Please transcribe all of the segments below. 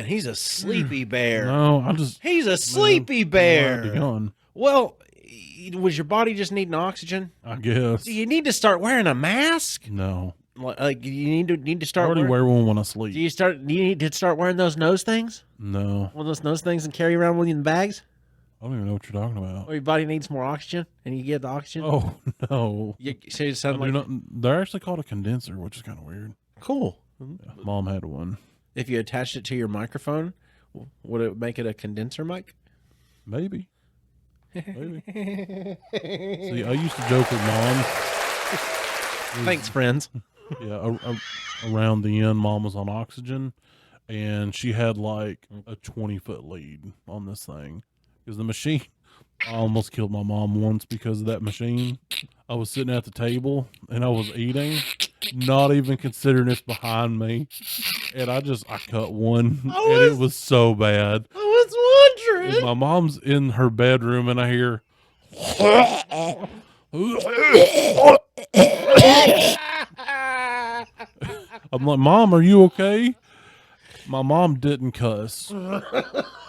Man, he's a sleepy bear. No, He's a sleepy bear. Yawn. Well, was your body just needing oxygen? I guess. Do you need to start wearing a mask? No. Like you need to I start. already wear one when I sleep. Do you need to start wearing those nose things? No. One of those nose things and carry around with you in bags? I don't even know what you're talking about. Or your body needs more oxygen and you get the oxygen? Oh, no. So you sound like They're actually called a condenser, which is kind of weird. cool. Yeah, Mom had one. If you attached it to your microphone, would it make it a condenser mic? Maybe. Maybe. See, I used to joke with Mom. Thanks, friends. Yeah, around the end, Mom was on oxygen, and she had like a 20-foot lead on this thing. Because the machine, I almost killed my mom once because of that machine. I was sitting at the table, and I was eating, not even considering it's behind me, and I cut one, and it was so bad. I was wondering. And my mom's in her bedroom, and I hear... I'm like, Mom, are you okay? My mom didn't cuss.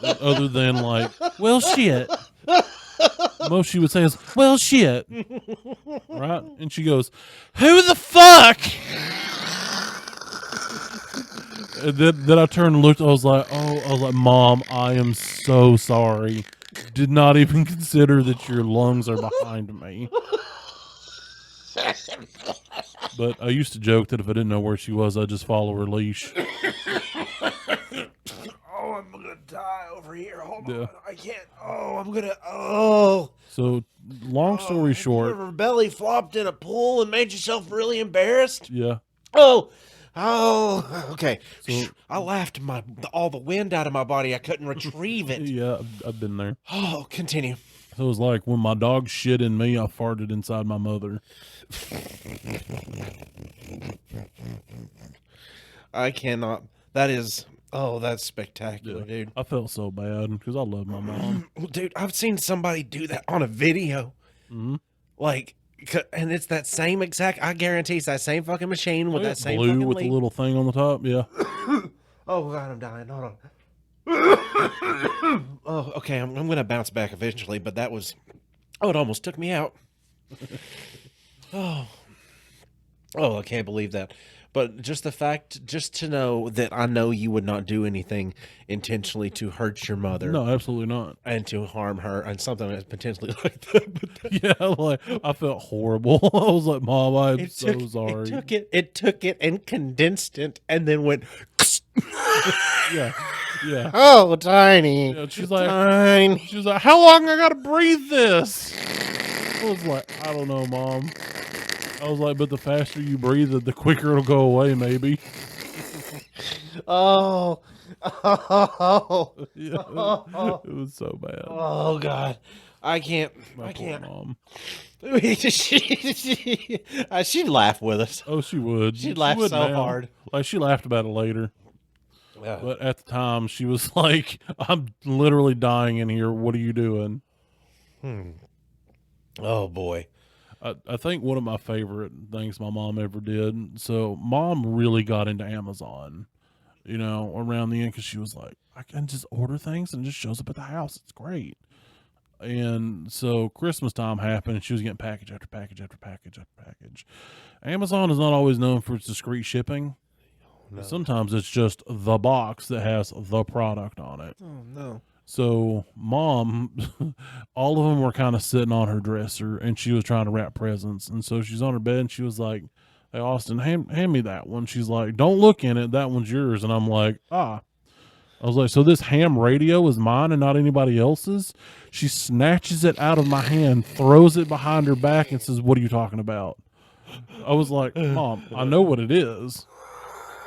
Other than like, well, shit. Most she would say is, well, shit. Right? And she goes, who the fuck? And then I turned and looked. I was like, Mom, I am so sorry. Did not even consider that your lungs are behind me. But I used to joke that if I didn't know where she was, I'd just follow her leash. Oh, I'm gonna die over here. Hold Yeah. on. I can't. Oh, I'm gonna. So, long story You short, ever belly flopped in a pool and made yourself really embarrassed? yeah. Oh, okay. So- I laughed all the wind out of my body. I couldn't retrieve it. Yeah, I've been there. Oh, continue. So it was like when my dog shit in me, I farted inside my mother. I cannot. That is. Oh, that's spectacular, Yeah. dude. I felt so bad because I love my mom. Dude, I've seen somebody do that on a video. Mhm. Like, and it's that same exact. I guarantee it's that same fucking machine with that same blue fucking with lead. the little thing on the top. Yeah. Oh god, I'm dying. Hold on. Oh, okay. I'm gonna bounce back eventually, but that was. Oh, it almost took me out. Oh, I can't believe that. But just the fact, just to know that I know you would not do anything intentionally to hurt your mother No, absolutely not. and to harm her and something that's potentially like that. But Yeah, like I felt horrible. I was like, Mom, I'm so sorry. It took it and condensed it and then went. Yeah, yeah. Oh, tiny. Yeah, she's like, Tiny. how long I gotta breathe this? I was like, I don't know, Mom. I was like, but the faster you breathe it, the quicker it'll go away, maybe. Oh. Yeah, it was so bad. Oh God. I can't. My I poor can't. Mom. She'd laugh with us. Oh, she would. She'd She laugh would so now. hard. Like she laughed about it later. Yeah. But at the time, she was like, I'm literally dying in here. What are you doing? Oh boy. I think one of my favorite things my mom ever did. So, Mom really got into Amazon, you know, around the end because she was like, I can just order things and it just shows up at the house. It's great. And so, Christmas time happened and she was getting package after package after package after package. Amazon is not always known for its discreet shipping. No. Sometimes it's just the box that has the product on it. Oh no. So Mom, all of them were kind of sitting on her dresser and she was trying to wrap presents. And so she's on her bed and she was like, hey, Austin, hand me that one. She's like, don't look in it. That one's yours. And I'm like, I was like, so this ham radio is mine and not anybody else's? She snatches it out of my hand, throws it behind her back and says, what are you talking about? I was like, Mom, I know what it is.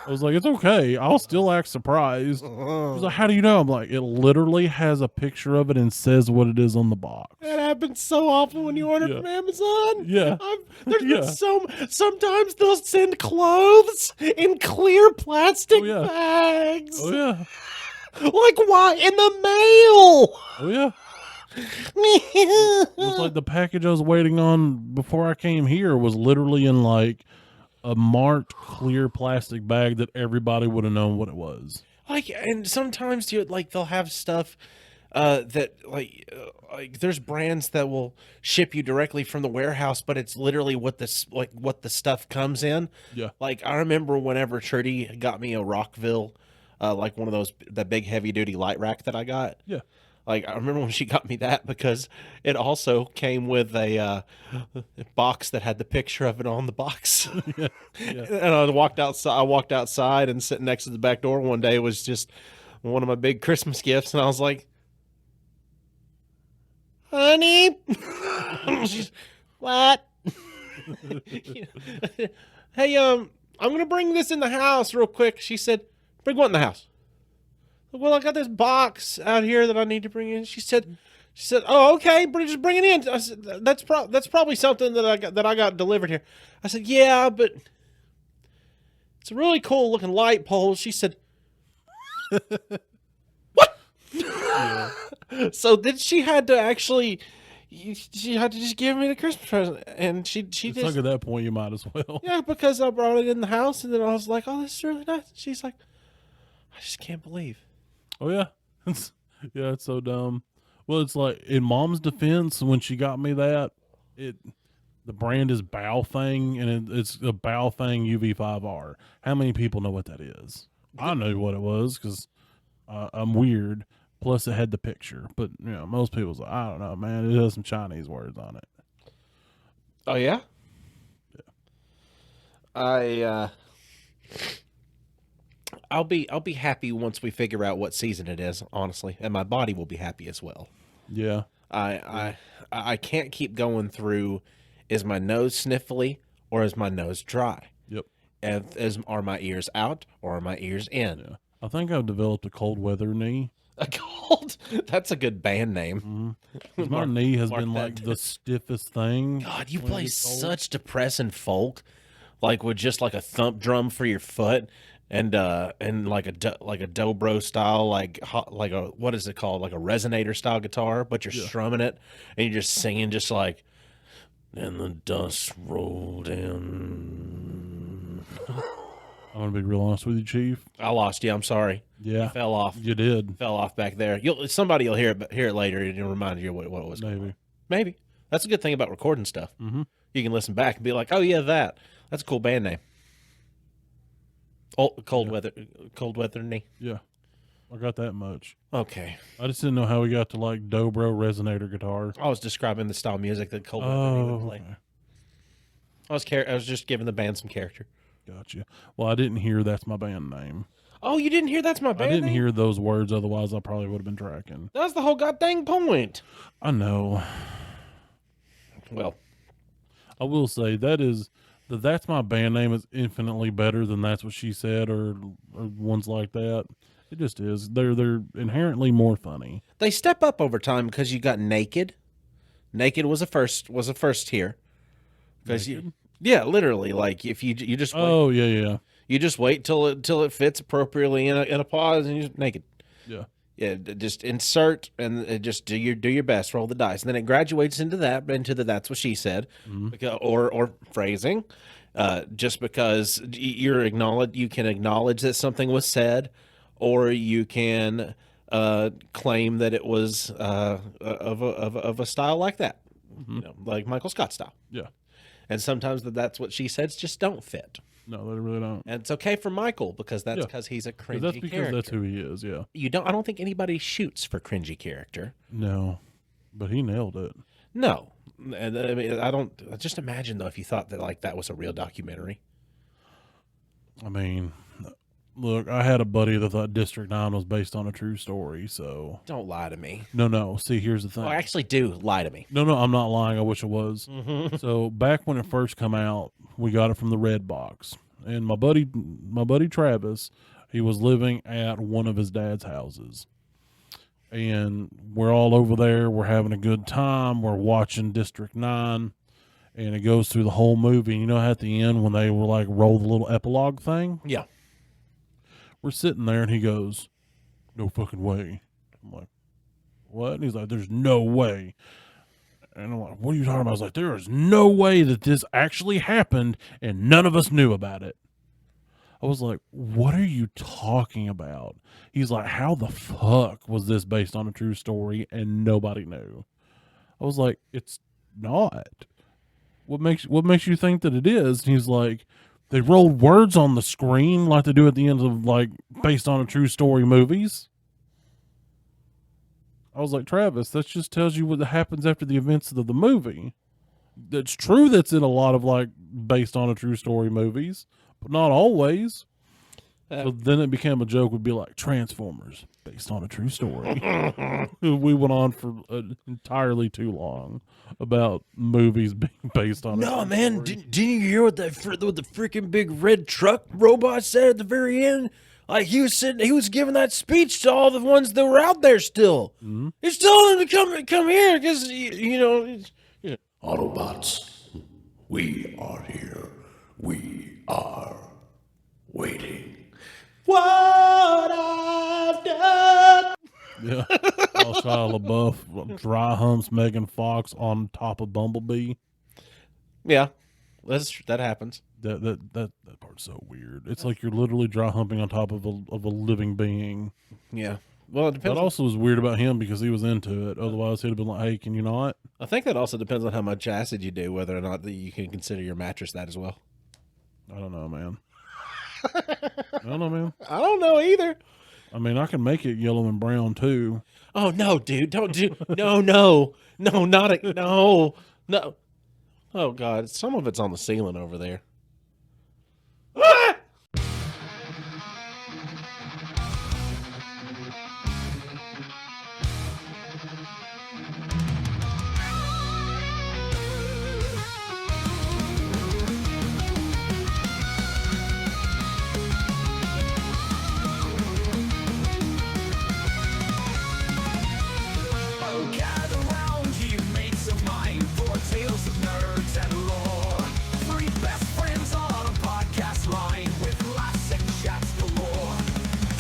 I was like, it's okay. I'll still act surprised. She's like, how do you know? I'm like, it literally has a picture of it and says what it is on the box. That happens so often when you order Yeah. from Amazon. Yeah. There's Yeah. been sometimes they'll send clothes in clear plastic Oh, yeah. bags. Oh, yeah. Like why in the mail? Oh, yeah. It was like the package I was waiting on before I came here was literally in like a marked clear plastic bag that everybody would have known what it was. Like, and sometimes you like they'll have stuff that like there's brands that will ship you directly from the warehouse, but it's literally what the stuff comes in. Yeah. Like I remember whenever Trudy got me a Rockville, like one of those that big heavy duty light rack that I got. Yeah. Like I remember when she got me that because it also came with a box that had the picture of it on the box. Yeah. Yeah. And I walked outside. I walked outside, and sitting next to the back door one day was just one of my big Christmas gifts, and I was like, "Honey," she's what? Hey, I'm gonna bring this in the house real quick. She said, "Bring what in the house?" Well, I got this box out here that I need to bring in. She said, "Oh, okay, just bring it in." I said, "That's probably something that I got delivered here." I said, "Yeah, but it's a really cool looking light pole." She said, "What?" Yeah. So then she had to actually, she had to just give me the Christmas present, and she It's like just at that point you might as well. yeah, because I brought it in the house, and then I was like, "Oh, this is really nice." She's like, "I just can't believe." Oh yeah. Yeah, it's so dumb. Well, it's like in mom's defense, when she got me that, the brand is Baofeng, and it's a Baofeng UV5R. How many people know what that is? I knew what it was because I'm weird. Plus, it had the picture, but most people's like, I don't know, man. It has some Chinese words on it. Oh yeah, I I'll be happy once we figure out what season it is, honestly, and my body will be happy as well. Yeah, I can't keep going through. Is my nose sniffly or is my nose dry? yep, And are my ears out or are my ears in? yeah. I think I've developed a cold weather knee. A cold. That's a good band name. Mm-hmm. 'Cause my knee has mark been that like down. the stiffest thing. God, you when it play gets cold. such depressing folk, like with just like a thump drum for your foot, and like like a dobro style, like a what is it called, like a resonator style guitar, but you're Yeah. strumming it and you're just singing just like, and the dust rolled in. I'm gonna be real honest with you, Chief. I lost you. I'm sorry. Yeah, Fell off. you did. Fell off back there. Somebody will hear it later and it'll remind you what it was. Maybe. Maybe. That's a good thing about recording stuff. Mm-hmm. You can listen back and be like, "Oh yeah, that's a cool band name." Oh, cold weather knee. Yeah, I got that much. Okay, I just didn't know how we got to like dobro resonator guitar. I was describing the style of music that cold weather knee would Oh, play. okay. I was just giving the band some character. Gotcha. Well, I didn't hear that's my band name. Oh, you didn't hear that's my I band didn't name? hear those words, otherwise I probably would have been tracking. That's the whole goddamn point. I know. Well, I will say that's my band name is infinitely better than that's what she said or ones like that. It just is. They're inherently more funny. they step up over time because you got Naked. Naked was a first here. Because Naked? yeah, literally, like if you just wait, Oh yeah. you just wait till it fits appropriately in a pause and you just Naked. Yeah. Yeah, just insert and just do your best, roll the dice, and then it graduates into that's what she said, Mhm. because, or phrasing, just because you can acknowledge that something was said, or you can claim that it was of a style like that, like Michael Scott style, Yeah. and sometimes that's what she says just don't fit, No, they really don't. and it's okay for Michael because that's Yeah. because he's a 'Cause cringy that's because character. that's who he is. Yeah. I don't think anybody shoots for cringy character. No, but he nailed it. No. And I mean, I don't just imagine though if you thought that like that was a real documentary. I mean, look, I had a buddy that thought District 9 was based on a true story. So Don't lie to me. no. See, here's the thing. Oh, actually do lie to me. No, I'm not lying. I wish I was. Mm-hmm. So back when it first come out, we got it from the Red Box, and my buddy Travis, he was living at one of his dad's houses, and we're all over there. We're having a good time. We're watching District 9, and it goes through the whole movie. And you know, at the end when they were like roll the little epilogue thing, Yeah. we're sitting there, and he goes, "No fucking way." I'm like, "What?" And he's like, "There's no way." And I'm like, "What are you talking about?" I was like, "There is no way that this actually happened and none of us knew about it." I was like, what are you talking about? He's like, how the fuck was this based on a true story and nobody knew? I was like, it's not. What makes you think that it is? And he's like, they rolled words on the screen like they do at the end of like based on a true story movies. I was like, Travis, that just tells you what happens after the events of the movie. That's true. That's in a lot of like based on a true story movies, but not always. So then it became a joke. Would be like Transformers based on a true story. We went on for entirely too long about movies being based on. No, a true man, story. didn't you hear what the freaking big red truck robot said at the very end? Like he was giving that speech to all the ones that were out there still. Mm-hmm. He's telling them to come here because you know. Autobots, we are here. We are waiting. What I've done. Yeah, all Shia LaBeouf dry humps Megan Fox on top of Bumblebee. Yeah, that happens. That part's so weird. It's like you're literally dry humping on top of a living being. Yeah. Well, it depends. That also was weird about him because he was into it. Otherwise, he'd have been like, "Hey, can you not?" I think that also depends on how much acid you do, whether or not that you can consider your mattress that as well. I don't know, man. I don't know, man. I don't know either. I mean, I can make it yellow and brown too. Oh no, dude! Don't do no, not a no. Oh God, some of it's on the ceiling over there. Ah! Gather round, you mates of mine, for tales of nerds and lore. Three best friends on a podcast line with laughs and chats galore.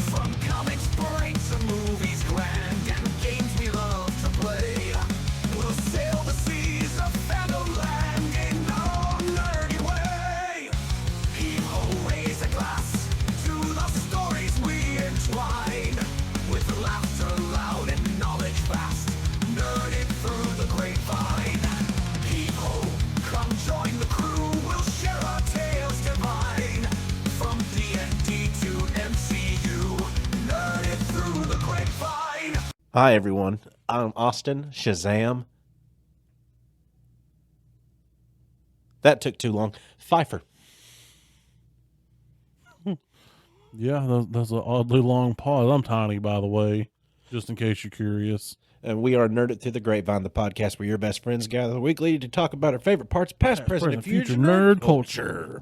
From comics break to movies grand and games we love to play. We'll sail the seas of fandom land in our nerdy way. Heave-ho, raise a glass to the stories we entwine. With laughter loud and knowledge vast, nerded through the grapevine. Heave-ho, come join the crew, we'll share our tales divine. From D&D to MCU, nerded through the grapevine. Hi everyone, I'm Austin Shazam. That took too long. Pfeiffer. Yeah, that's an oddly long pause. I'm tiny, by the way, just in case you're curious. And we are Nerded Through the Grapevine, the podcast where your best friends gather weekly to talk about our favorite parts, past, present, and future nerd culture.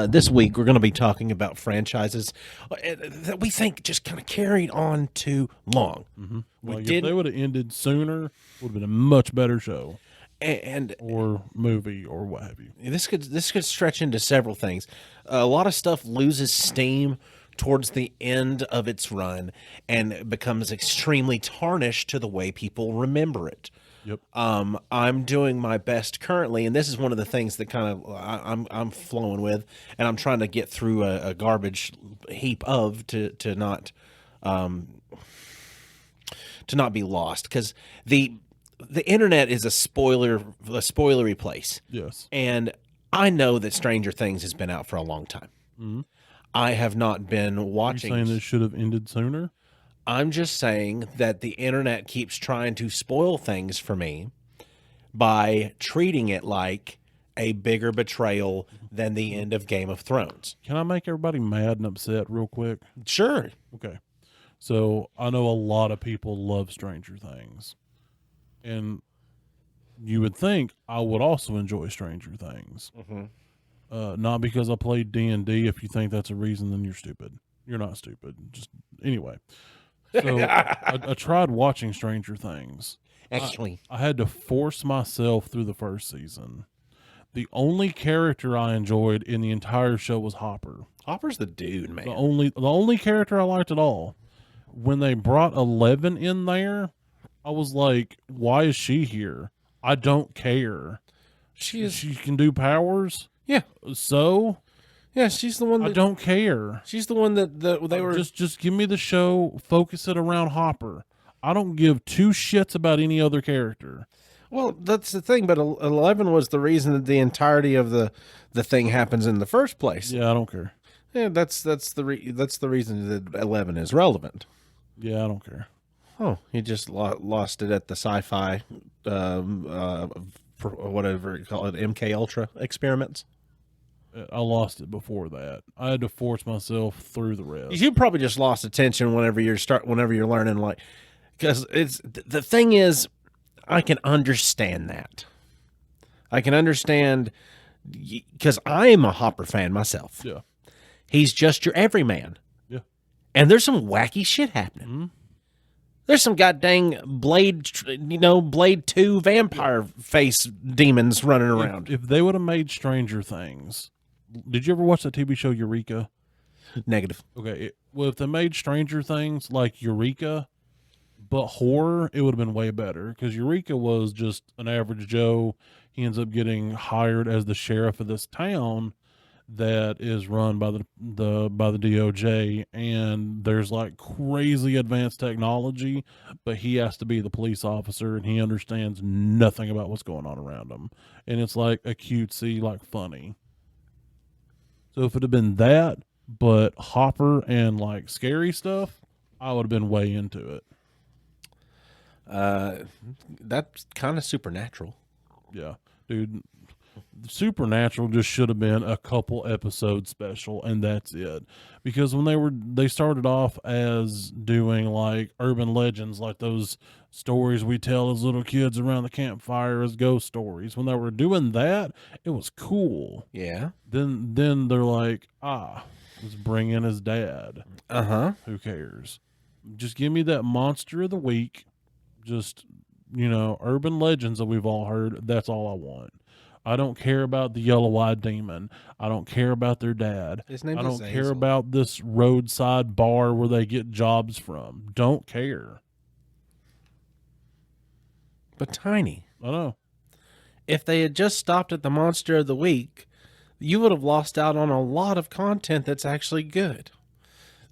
This week, we're going to be talking about franchises that we think just kind of carried on too long. Like if they would have ended sooner, would have been a much better show And or movie or what have you. this could stretch into several things. A lot of stuff loses steam towards the end of its run and becomes extremely tarnished to the way people remember it. Yep. I'm doing my best currently, and this is one of the things that kind of I'm flowing with, and I'm trying to get through a garbage heap to not be lost, because the internet is a spoilery place. Yes. And I know that Stranger Things has been out for a long time. Mm-hmm. I have not been You're watching. saying this should have ended sooner? I'm just saying that the internet keeps trying to spoil things for me by treating it like a bigger betrayal than the end of Game of Thrones. Can I make everybody mad and upset real quick? Sure. Okay. So I know a lot of people love Stranger Things. And you would think I would also enjoy Stranger Things. Mm-hmm. Not because I played D&D. If you think that's a reason, then you're stupid. You're not stupid. Just anyway. So I tried watching Stranger Things. Actually, I had to force myself through the first season. The only character I enjoyed in the entire show was Hopper. Hopper's the dude, man. The only character I liked at all. When they brought 11 in there, I was like, why is she here? I don't care. She She can do powers? Yeah. So? Yeah, she's the one I that don't care. she's the one that they were Just give me the show, focus it around Hopper. I don't give two shits about any other character. Well, that's the thing, but 11 was the reason that the entirety of the thing happens in the first place. Yeah, I don't care. Yeah, that's the reason that 11 is relevant. Yeah, I don't care. Oh, you just lost it at the sci-fi, whatever you call it, MK Ultra experiments. I lost it before that. I had to force myself through the rest. You probably just lost attention whenever you're learning, like, because it's the thing is, I can understand that. I can understand because I am a Hopper fan myself. Yeah. He's just your everyman. Yeah. And there's some wacky shit happening. Mm-hmm. There's some goddamn Blade 2 vampire face demons running around. If they would have made Stranger Things, did you ever watch that TV show Eureka? Negative. Okay, well, if they made Stranger Things like Eureka, but horror, it would have been way better. Because Eureka was just an average Joe. He ends up getting hired as the sheriff of this town that is run by the DOJ, and there's like crazy advanced technology, but he has to be the police officer, and he understands nothing about what's going on around him, and it's like a cutesy, like funny. So if it had been that, but Hopper and like scary stuff, I would have been way into it. That's kind of supernatural. Yeah, dude. Supernatural just should have been a couple episode special, and that's it. Because when they started off as doing like urban legends, like those stories we tell as little kids around the campfire as ghost stories. When they were doing that, it was cool. Yeah. Then they're like, let's bring in his dad. Who cares? Just give me that monster of the week. Just, urban legends that we've all heard. That's all I want. I don't care about the yellow-eyed demon. I don't care about their dad. His name I is don't care Azazel. about this roadside bar where they get jobs from. Don't care. But Tiny, I know. if they had just stopped at the monster of the week, you would have lost out on a lot of content that's actually good.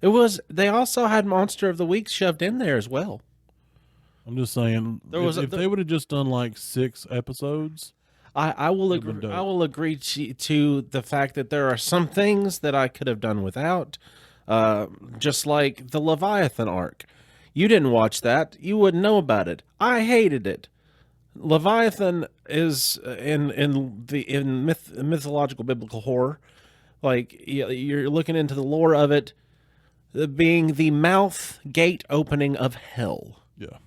They also had monster of the week shoved in there as well. I'm just saying, if they would have just done like 6 episodes, I will Would've been agree. dope. I will agree to the fact that there are some things that I could have done without, just like the Leviathan arc. You didn't watch that; you wouldn't know about it. I hated it. Leviathan is in mythological biblical horror. Like you're looking into the lore of it, being the mouth gate opening of hell. yeah.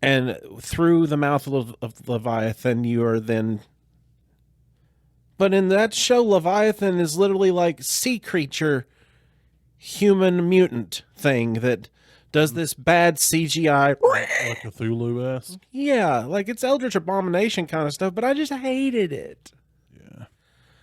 And through the mouth of Leviathan, you are then. But in that show, Leviathan is literally like sea creature, human mutant thing that does this bad CGI. Like Cthulhu-esque. Yeah, like it's Eldritch Abomination kind of stuff, but I just hated it. Yeah.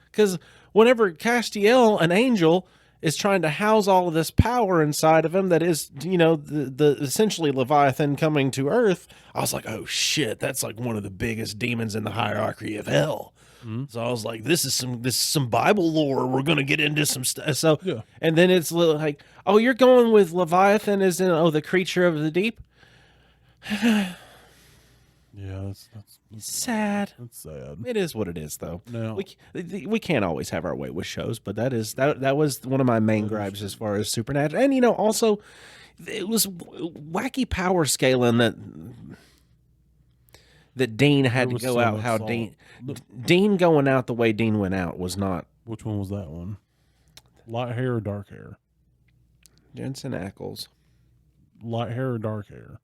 Because whenever Castiel, an angel, is trying to house all of this power inside of him that is, the essentially Leviathan coming to Earth, I was like, oh shit, that's like one of the biggest demons in the hierarchy of hell. Mm-hmm. So I was like, this is some Bible lore. We're gonna get into some stuff. So Yeah. and then it's like, oh, you're going with Leviathan as in the creature of the deep. Yeah, that's Sad. sad. It is what it is, though. No. We can't always have our way with shows, but that was one of my main gripes as far as Supernatural. And also, it was wacky power scaling that Dean had to was go so out. much How salt. Dean going out the way Dean went out was not Which one was that one? Light hair or dark hair? Jensen Ackles. Light hair or dark hair?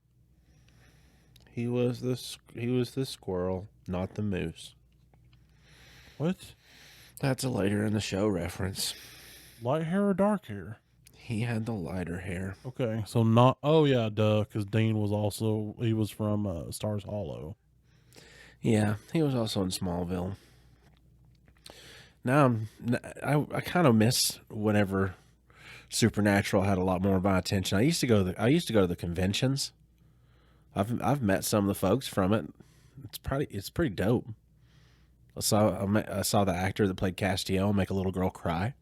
He was the squirrel, not the moose. What? That's a later in the show reference. Light hair or dark hair? He had the lighter hair. Okay, so not. Oh yeah, duh. Because Dean was from Stars Hollow. Yeah, he was also in Smallville. Now I kind of miss whenever Supernatural had a lot more of my attention. I used to go to the conventions. I've met some of the folks from it. It's pretty dope. I saw the actor that played Castiel make a little girl cry.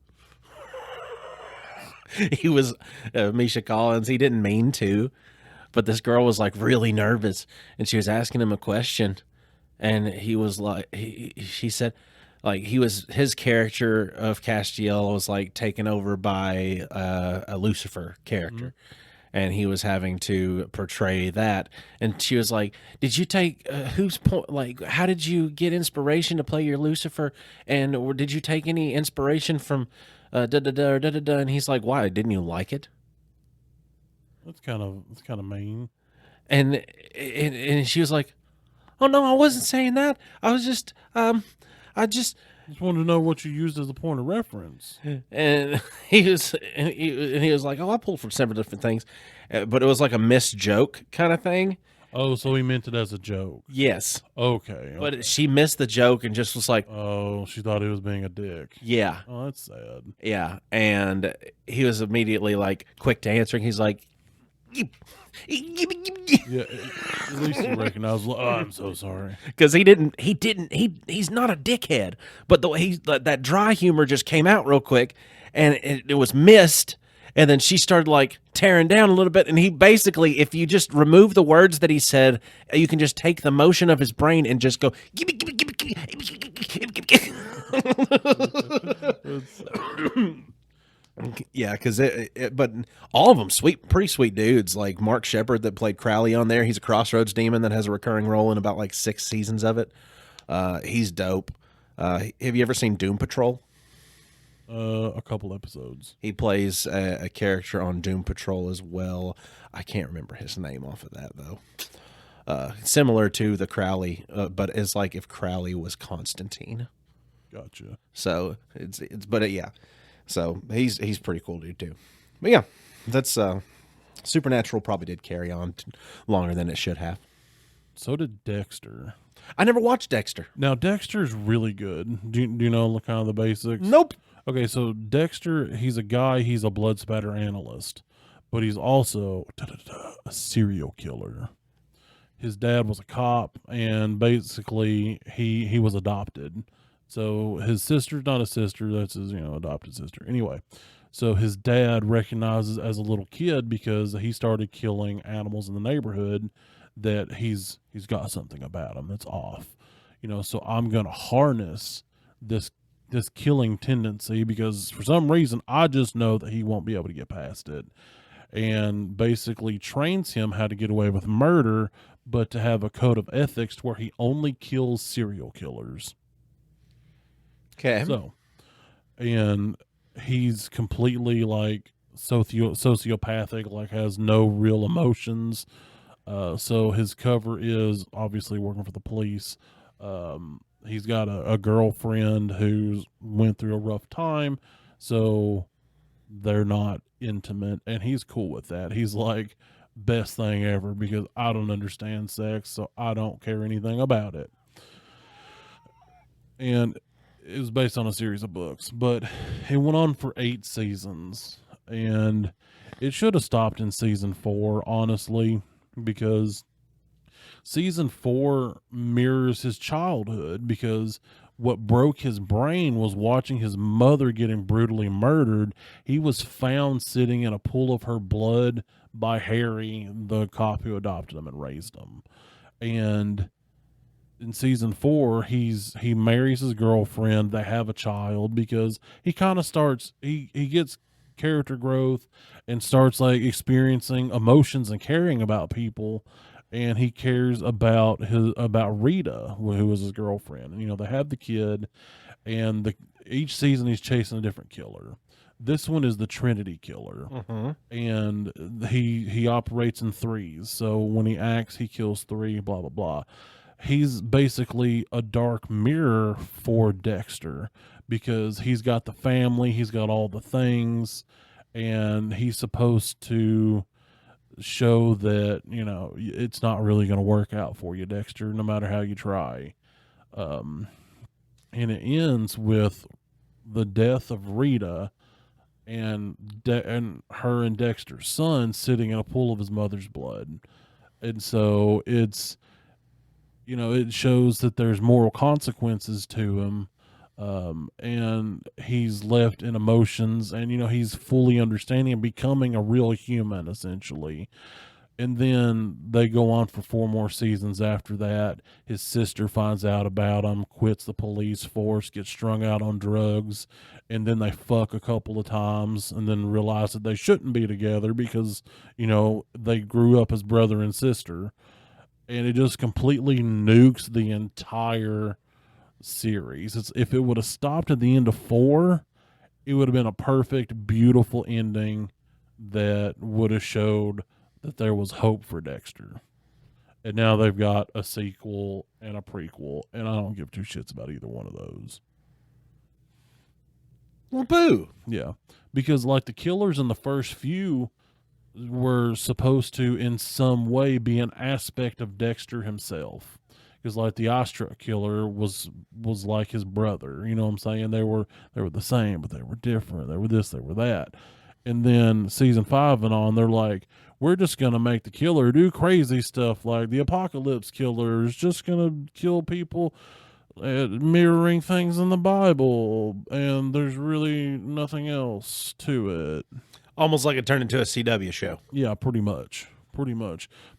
He was Misha Collins. He didn't mean to, but this girl was like really nervous, and she was asking him a question, and he was like, she said, like his character of Castiel was like taken over by a Lucifer character. And he was having to portray that. And she was like, "Did you take whose point? Like, how did you get inspiration to play your Lucifer? And or did you take any inspiration from da da da da da da?" And he's like, "Why? Didn't you like it?" That's kind of mean. And she was like, "Oh no, I wasn't saying that. I was just I just." Just wanted to know what you used as a point of reference. And he was like, "Oh, I pulled from several different things," but it was like a missed joke kind of thing. Oh, so he meant it as a joke. Yes, Okay. but she missed the joke and just was like, Oh, she thought he was being a dick. "Yeah, Oh, that's sad. yeah," and he was immediately like quick to answering. He's like, Yeah, at least he recognized. Oh, I'm so sorry. because he's not a dickhead, but the way that dry humor just came out real quick, and it was missed. And then she started like tearing down a little bit. And he basically, if you just remove the words that he said, you can just take the motion of his brain and just go, gimme, gimme, gimme, gimme, gimme. Yeah, because but all of them pretty sweet dudes. Like Mark Shepard that played Crowley on there. He's a Crossroads demon that has a recurring role in about like 6 seasons of it. He's dope. Have you ever seen Doom Patrol? A couple episodes. He plays a character on Doom Patrol as well. I can't remember his name off of that though. Similar to the Crowley, but it's like if Crowley was Constantine. Gotcha. So yeah. So he's pretty cool dude too. But yeah, that's Supernatural probably did carry on longer than it should have. So did Dexter. I never watched Dexter. Now Dexter's really good. Do you know kind of the basics? Nope. Okay, so Dexter, he's a guy. He's a blood spatter analyst, but he's also a serial killer. His dad was a cop, and basically he was adopted. So his sister's not a sister, that's his, adopted sister. Anyway, so his dad recognizes as a little kid, because he started killing animals in the neighborhood, that he's got something about him that's off. So I'm going to harness this killing tendency, because for some reason I just know that he won't be able to get past it. And basically trains him how to get away with murder, but to have a code of ethics where he only kills serial killers. Okay. So, and he's completely like sociopathic, like has no real emotions. So his cover is obviously working for the police. He's got a girlfriend who's went through a rough time, so they're not intimate, and he's cool with that. He's like, best thing ever, because I don't understand sex, so I don't care anything about it. And it was based on a series of books, but it went on for 8 seasons, and it should have stopped in season 4, honestly, because season 4 mirrors his childhood, because what broke his brain was watching his mother getting brutally murdered. He was found sitting in a pool of her blood by Harry, the cop who adopted him and raised him. And in season 4, he marries his girlfriend. They have a child, because he kind of starts, he gets character growth and starts like experiencing emotions and caring about people. And he cares about Rita, who was his girlfriend. And, they have the kid, and each season he's chasing a different killer. This one is the Trinity Killer, and he operates in 3s. So when he acts, he kills 3, blah, blah, blah. He's basically a dark mirror for Dexter, because he's got the family, he's got all the things, and he's supposed to show that, it's not really going to work out for you, Dexter, no matter how you try. And it ends with the death of Rita, and her and Dexter's son sitting in a pool of his mother's blood. And so you know, it shows that there's moral consequences to him. And he's left in emotions, and you know, he's fully understanding and becoming a real human essentially. And then they go on for 4 more seasons after that. His sister finds out about him, quits the police force, gets strung out on drugs, and then they fuck a couple of times and then realize that they shouldn't be together because, you know, they grew up as brother and sister. And it just completely nukes the entire series. If it would have stopped at the end of 4, it would have been a perfect, beautiful ending that would have showed that there was hope for Dexter. And now they've got a sequel and a prequel, and I don't give 2 shits about either one of those. Well, boo. Yeah, because like the killers in the first few were supposed to in some way be an aspect of Dexter himself. Because like the ice truck killer was like his brother, you know what I'm saying? They were the same, but they were different. They were this, they were that. And then season 5 and on, they're like, we're just gonna make the killer do crazy stuff, like the apocalypse killer is just gonna kill people, mirroring things in the Bible, and there's really nothing else to it. Almost like it turned into a CW show. Yeah, pretty much.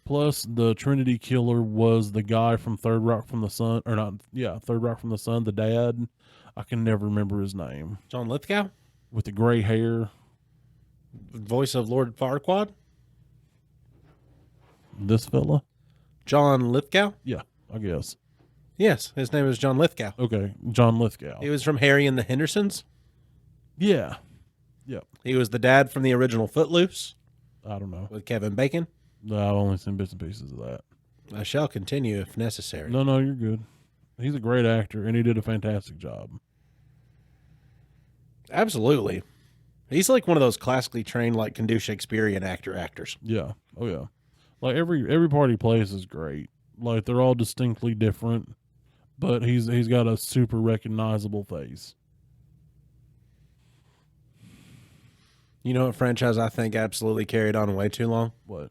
Plus, the Trinity killer was the guy from Third Rock from the Sun, or not? Yeah, Third Rock from the Sun, the dad. I can never remember his name. John Lithgow, With the gray hair. voice of Lord Farquaad. This fella? John Lithgow. Yeah, I guess. Yes, his name is John Lithgow. Okay, John Lithgow. He was from Harry and the Hendersons. Yeah. Yep. He was the dad from the original Footloose I don't know. with Kevin Bacon. No, I've only seen bits and pieces of that. I shall continue if necessary. No, you're good. He's a great actor, and he did a fantastic job. Absolutely. He's like one of those classically trained, like, can do Shakespearean actors. Yeah. Oh, yeah. Like, every part he plays is great. Like, they're all distinctly different, but he's got a super recognizable face. You know what franchise I think absolutely carried on way too long? What?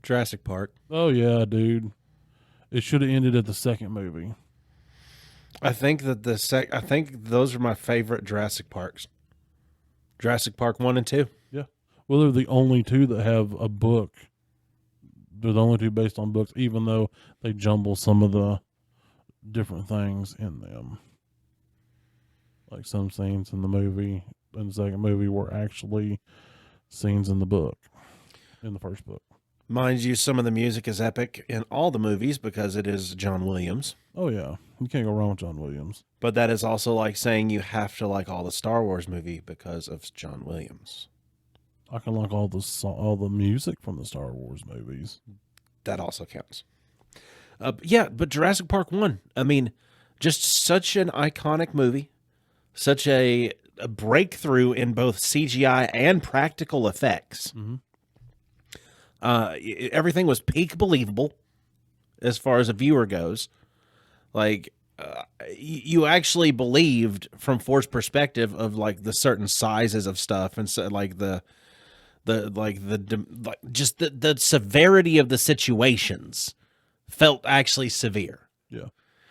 Jurassic Park. Oh, yeah, dude. It should have ended at the second movie. I think that I think those are my favorite Jurassic Parks. Jurassic Park 1 and 2. Yeah. Well, they're the only 2 that have a book. They're the only 2 based on books, even though they jumble some of the different things in them. Like some scenes in the movie, in the second movie, were actually scenes in the book, in the first book. Mind you, some of the music is epic in all the movies because it is John Williams. Oh, yeah. You can't go wrong with John Williams. But that is also like saying you have to like all the Star Wars movie because of John Williams. I can like all the music from the Star Wars movies. That also counts. Yeah, but Jurassic Park 1, I mean, just such an iconic movie, such a breakthrough in both CGI and practical effects. Mm-hmm. Everything was peak believable as far as a viewer goes. Like, you actually believed from Ford's perspective of like the certain sizes of stuff, and so like just the severity of the situations felt actually severe. Yeah.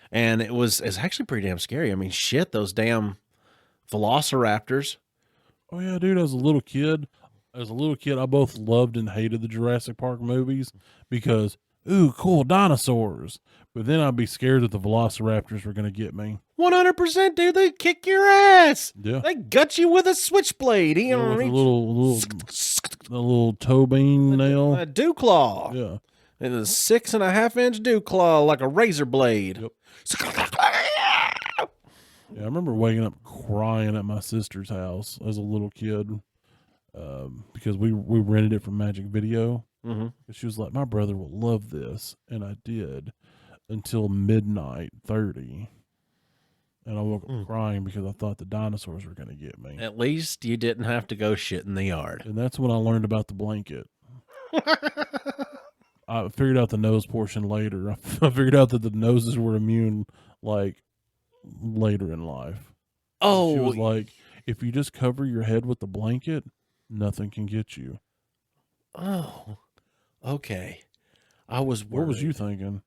And it's actually pretty damn scary. I mean, shit, those damn velociraptors. Oh, yeah, dude, as a little kid, I both loved and hated the Jurassic Park movies because, ooh, cool dinosaurs. But then I'd be scared that the velociraptors were going to get me. 100%, dude. They kick your ass. Yeah. They gut you with a switchblade. With a little toe beam nail. A dew claw. Yeah. And a 6.5-inch dew claw like a razor blade. Yep. Yeah, I remember waking up crying at my sister's house as a little kid because we rented it from Magic Video. Mm-hmm. She was like, my brother will love this. And I did until midnight 30. And I woke up crying because I thought the dinosaurs were going to get me. At least you didn't have to go shit in the yard. And that's when I learned about the blanket. I figured out the nose portion later. I figured out that the noses were immune like later in life. Oh, She was like, if you just cover your head with the blanket, nothing can get you. Oh, okay. I was worried. What was you thinking?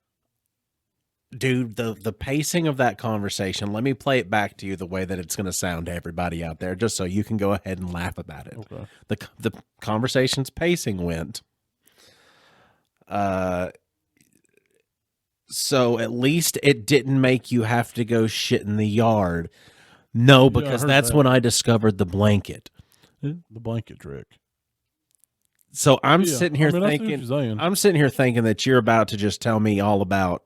dude, the pacing of that conversation, let me play it back to you the way that it's going to sound to everybody out there, just so you can go ahead and laugh about it. Okay. The conversation's pacing went, so at least it didn't make you have to go shit in the yard. No, because heard that's that. when I discovered the blanket. The blanket trick. So I'm Yeah, sitting here I mean, I see what thinking, you're saying. I'm sitting here thinking that you're about to just tell me all about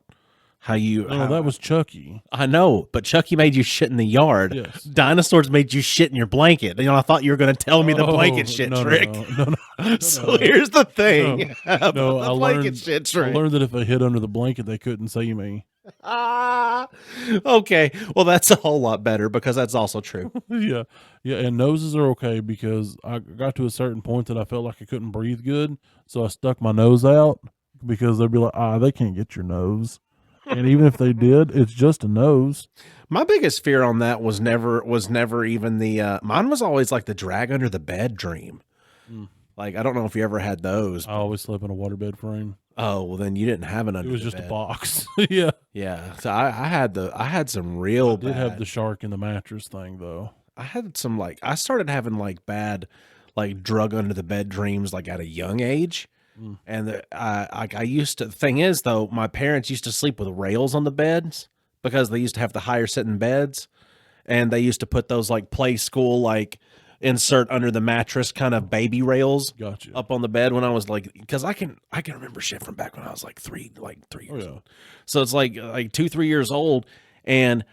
how you. No, how- that was Chucky. I know, but Chucky made you shit in the yard. Yes. Dinosaurs made you shit in your blanket. You know, I thought you were going to tell me the blanket shit no, trick. No. So here's the thing. about No, the blanket shit I trick. learned that if I hid under the blanket, they couldn't see me. Okay, well that's a whole lot better because that's also true. Yeah. And noses are okay because I got to a certain point that I felt like I couldn't breathe good, so I stuck my nose out because they'd be like, they can't get your nose. And even if they did, it's just a nose. My biggest fear on that was never even the mine was always like the drag under the bed dream. Like I don't know if you ever had those. I always slept in a waterbed frame. Oh, well then you didn't have an under It was the just a bed. box. Yeah. Yeah. So I had some real I did have bad- the shark in the mattress thing though. I had some I started having like bad like drug under the bed dreams like at a young age. And I used to, the thing is though, my parents used to sleep with rails on the beds because they used to have the higher sitting beds, and they used to put those like play school, like insert under the mattress kind of baby rails Gotcha. up on the bed when I was like, cause I can remember shit from back when I was like three years yeah. old. So it's like 2-3 years old. And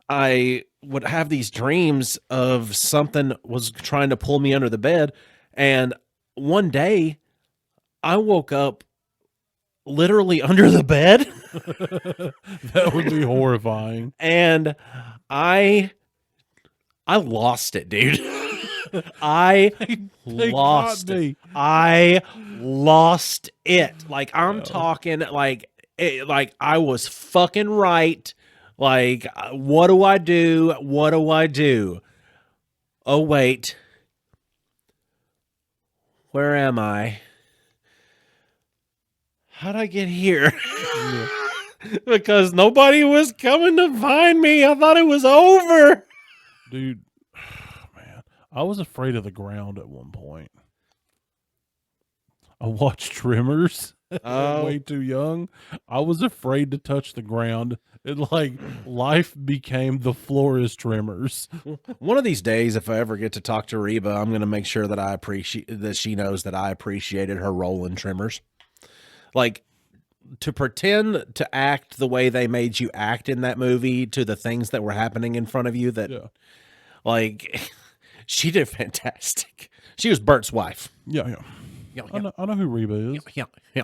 I would have these dreams of something was trying to pull me under the bed. And one day I woke up literally under the bed That would be horrifying. and I lost it, dude. I They lost caught it. me. I lost it. Like I'm talking like like I was fucking right. Like what do I do? What do I do? Oh wait. Where am I? How'd I get here? Because nobody was coming to find me. I thought it was over. Dude, man, I was afraid of the ground at one point. I watched Tremors. Oh. Way too young. I was afraid to touch the ground. It like life became the floor is Tremors. One of these days, if I ever get to talk to Reba, I'm going to make sure that that she knows that I appreciated her role in Tremors. Like, to pretend to act the way they made you act in that movie to the things that were happening in front of you that, Yeah. like, she did fantastic. She was Bert's wife. Yeah. Yeah, I know who Reba is. yeah.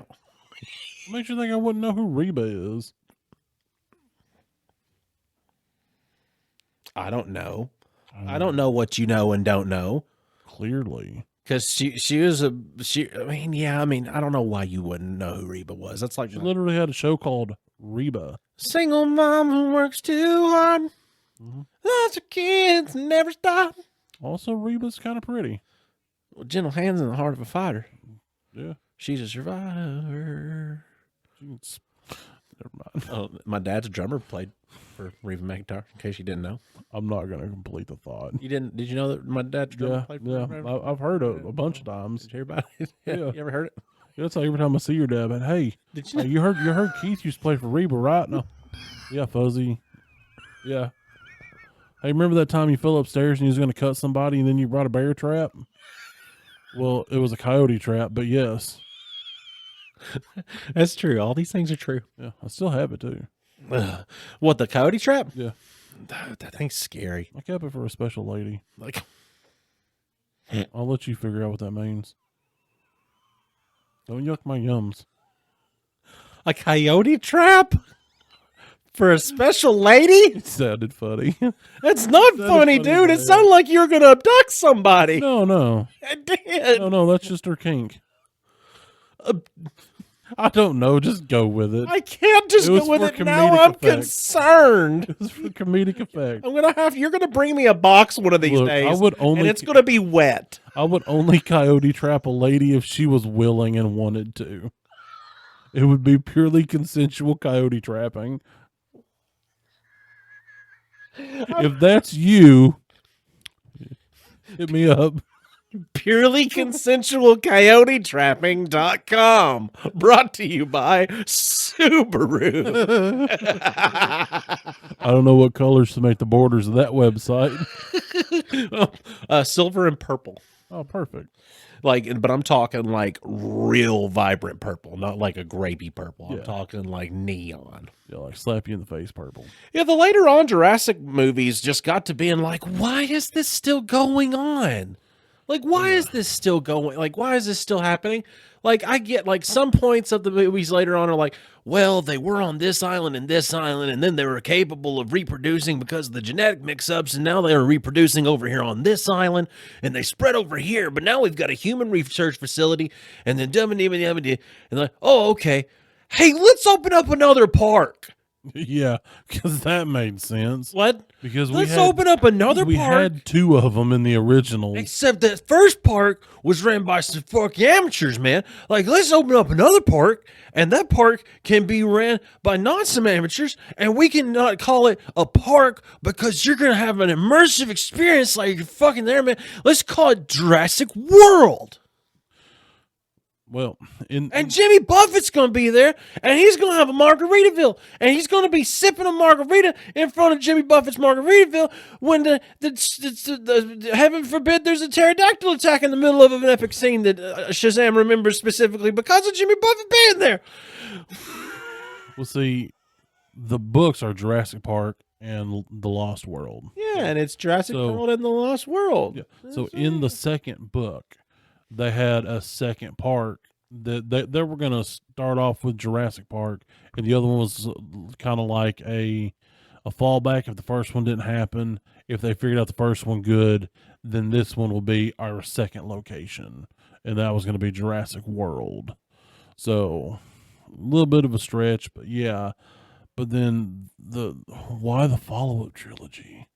Makes you think I wouldn't know who Reba is. I don't know. I don't know what you know and don't know. Clearly. Because she was I mean, I don't know why you wouldn't know who Reba was. That's like She literally had a show called Reba. single mom who works too hard. Mm-hmm. Lots of kids never stop. Also, Reba's kind of pretty. Well, gentle hands in the heart of a fighter. Yeah. She's a survivor. Never mind. Oh, my dad's a drummer, played for Reba McIntyre. In case you didn't know, I'm not going to complete the thought. you didn't. Did you know that my dad's a drummer Yeah. played for Yeah. Reba? I've heard it a bunch of times. Did you hear about it? Yeah. You ever heard it? Yeah, it's like every time I see your dad, but hey, Did you? you heard Keith used to play for Reba, right? No. Yeah, Fuzzy. Yeah. Hey, remember that time you fell upstairs and you was going to cut somebody and then you brought a bear trap? Well, it was a coyote trap, but yes. That's true. All these things are true. Yeah, I still have it too. Ugh. What, the coyote trap? Yeah. That thing's scary. I kept it for a special lady. Like, I'll let you figure out what that means. Don't yuck my yums. a coyote trap for a special lady? It sounded funny. That's not That is funny, funny, dude. It man. sounded like you were gonna abduct somebody. No. It did. No, that's just her kink. I don't know. Just go with it. I can't just It was go with for it now. comedic I'm effect. concerned. It's for comedic effect. You're gonna bring me a box one of these Look, days. I would only- and it's gonna be wet. I would only coyote trap a lady if she was willing and wanted to. It would be purely consensual coyote trapping. If that's you, hit me up. Purely consensual coyote trapping.com. Brought to you by Subaru. I don't know what colors to make the borders of that website. Silver and purple. Oh, perfect. Like, but I'm talking like real vibrant purple, not like a grapey purple. I'm Yeah. talking like neon. Yeah, like slap you in the face purple. Yeah, the later on Jurassic movies just got to being like, why is this still going on? Like, why is this still going? Like, why is this still happening? Like, I get like some points of the movies later on are like, well, they were on this island and this island, and then they were capable of reproducing because of the genetic mix-ups, and now they are reproducing over here on this island, and they spread over here, but now we've got a human research facility, and then and like, oh, okay. Hey, let's open up another park. Yeah, because that made sense. What? Because Let's open up another we park. had two of them in the original. Except that first park was ran by some fucking amateurs, man. Like, let's open up another park, and that park can be ran by not some amateurs, and we can not call it a park because you're gonna have an immersive experience like you're fucking there, man. Let's call it Jurassic World. Well, in And Jimmy Buffett's going to be there, and he's going to have a Margaritaville, and he's going to be sipping a margarita in front of Jimmy Buffett's Margaritaville when the heaven forbid there's a pterodactyl attack in the middle of an epic scene that Shazam remembers specifically because of Jimmy Buffett being there. well, see, the books are Jurassic Park and The Lost World. Yeah, and it's Jurassic So- World and the Lost World. Yeah. So in the second book, they had a second park that they were going to start off with Jurassic Park, and the other one was kind of like a fallback if the first one didn't happen. If they figured out the first one good, then this one will be our second location, and that was going to be Jurassic World. So a little bit of a stretch, but yeah. But then why the follow-up trilogy?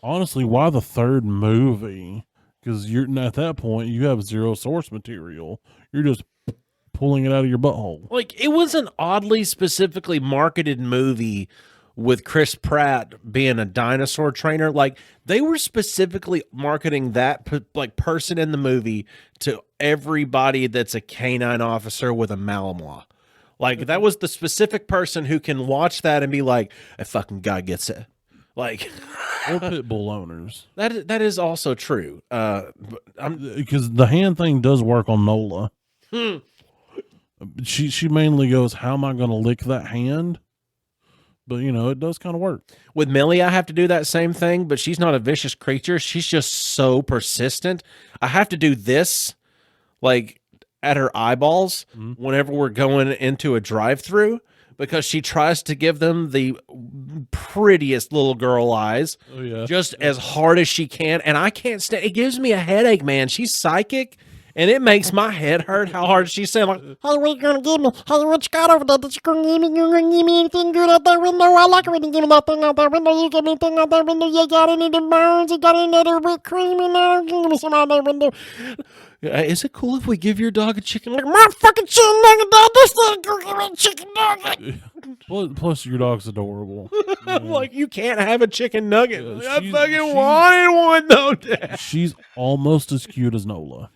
Honestly, why the third movie? Because you're at that point, you have zero source material. You're just pulling it out of your butthole. Like, it was an oddly specifically marketed movie with Chris Pratt being a dinosaur trainer. Like, they were specifically marketing that person in the movie to everybody that's a canine officer with a Malinois. Like, that was the specific person who can watch that and be like, a fucking guy gets it. Like, Or pit bull owners. that is also true. Because the hand thing does work on Nola. She mainly goes, how am I going to lick that hand? But, it does kind of work. With Millie, I have to do that same thing, but she's not a vicious creature. She's just so persistent. I have to do this, like, at her eyeballs whenever we're going into a drive-through, because she tries to give them the prettiest little girl eyes Oh, yeah. just as hard as she can. And I can't stand it. Gives me a headache, man. She's psychic, and it makes my head hurt how hard she's saying, like, Hey, what you gonna give me? Hey, what you got over there? That you gonna give me? You gonna give me anything good out that window? I like it when you give me that thing out that window. You give me anything out that window? You got any of the bones? You got any of the whipped cream in there? Give me some out that window. is it cool if we give your dog a chicken nugget? My fucking chicken nugget, dog. This thing gonna give me a chicken nugget. Plus, your dog's adorable. I'm like, you can't have a chicken nugget. Yeah, I she's- fucking she's- wanted one, though, Dad. She's almost as cute as Nola.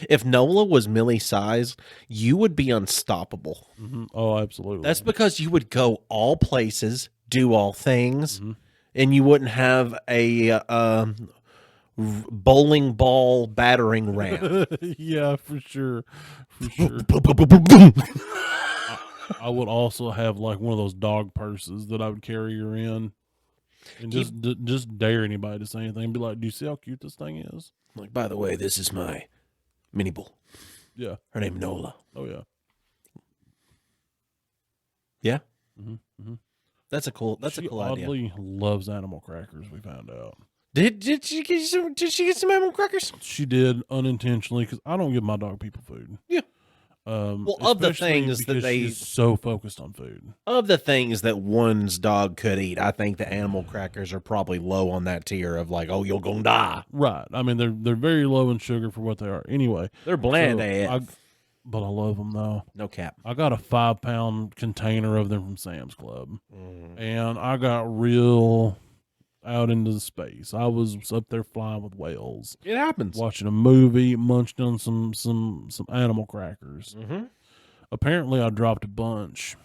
If Nola was Millie's size, you would be unstoppable. Oh, absolutely. That's because you would go all places, do all things, and you wouldn't have a bowling ball battering ram. yeah, for sure. For sure. I would also have like one of those dog purses that I would carry her in, and just dare anybody to say anything. And be like, "Do you see how cute this thing is?" Like, by the way, this is my mini bull. Yeah. Her name Nola. Oh yeah. Yeah, Mm-hmm. that's a cool. That's She a cool idea. oddly loves animal crackers. We found out Did she get some? Did she get some animal crackers? she did unintentionally because I don't give my dog people food. Yeah. Well, of the things that they- she's so focused on food. Of the things that one's dog could eat, I think the animal crackers are probably low on that tier of like, oh, you're gonna die. Right. I mean, they're very low in sugar for what they are. Anyway, They're bland so AF. but I love them though. No cap. I got a 5-pound container of them from Sam's Club, and I got real out into the space. I was up there flying with whales, It happens. watching a movie, munched on some animal crackers. Mm-hmm. Apparently, I dropped a bunch.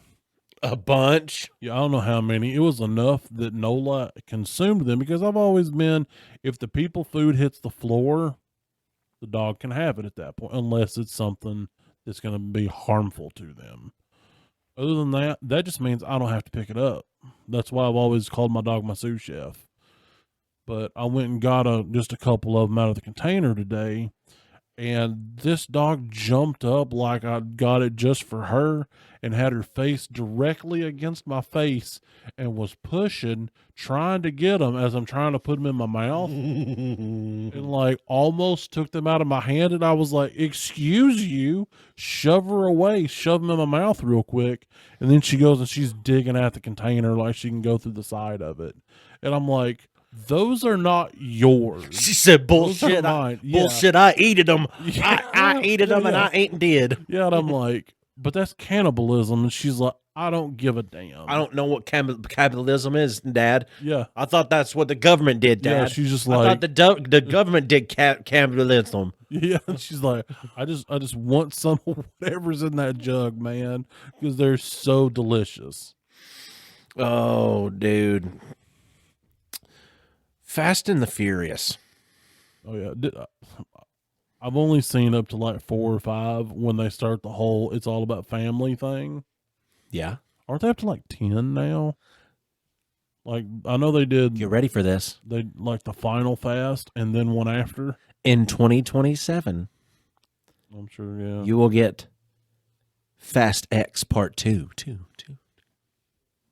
A bunch. Yeah, I don't know how many. It was enough that Nola consumed them because I've always been, if the people food hits the floor, the dog can have it at that point, unless it's something that's going to be harmful to them. Other than that, that just means I don't have to pick it up. That's why I've always called my dog my sous chef. But I went and got just a couple of them out of the container today, and this dog jumped up like I got it just for her and had her face directly against my face and was pushing, trying to get them as I'm trying to put them in my mouth, and like almost took them out of my hand. And I was like, "Excuse you," shove her away, shove them in my mouth real quick. And then she goes and she's digging at the container like she can go through the side of it. And I'm like, those are not yours. She said, Those are "Bullshit! mine." Yeah. Bullshit! I eated them. Yeah. I ate them, and Yeah. I ain't dead. Yeah, and I'm like, but that's cannibalism. And she's like, I don't give a damn. I don't know what capitalism is, Dad. Yeah. I thought that's what the government did, Dad. Yeah, she's just I like, thought the government did capitalism. yeah, and she's like, I just want some of whatever's in that jug, man, because they're so delicious. Oh, dude. Fast and the Furious. Oh yeah, I've only seen up to like 4 or 5 when they start the whole "it's all about family" thing. Yeah. Aren't they up to like 10 now? Like I know they did. Get ready for this. They like the final Fast and then one after. In 2027, I'm sure. Yeah. you will get Fast X Part 2.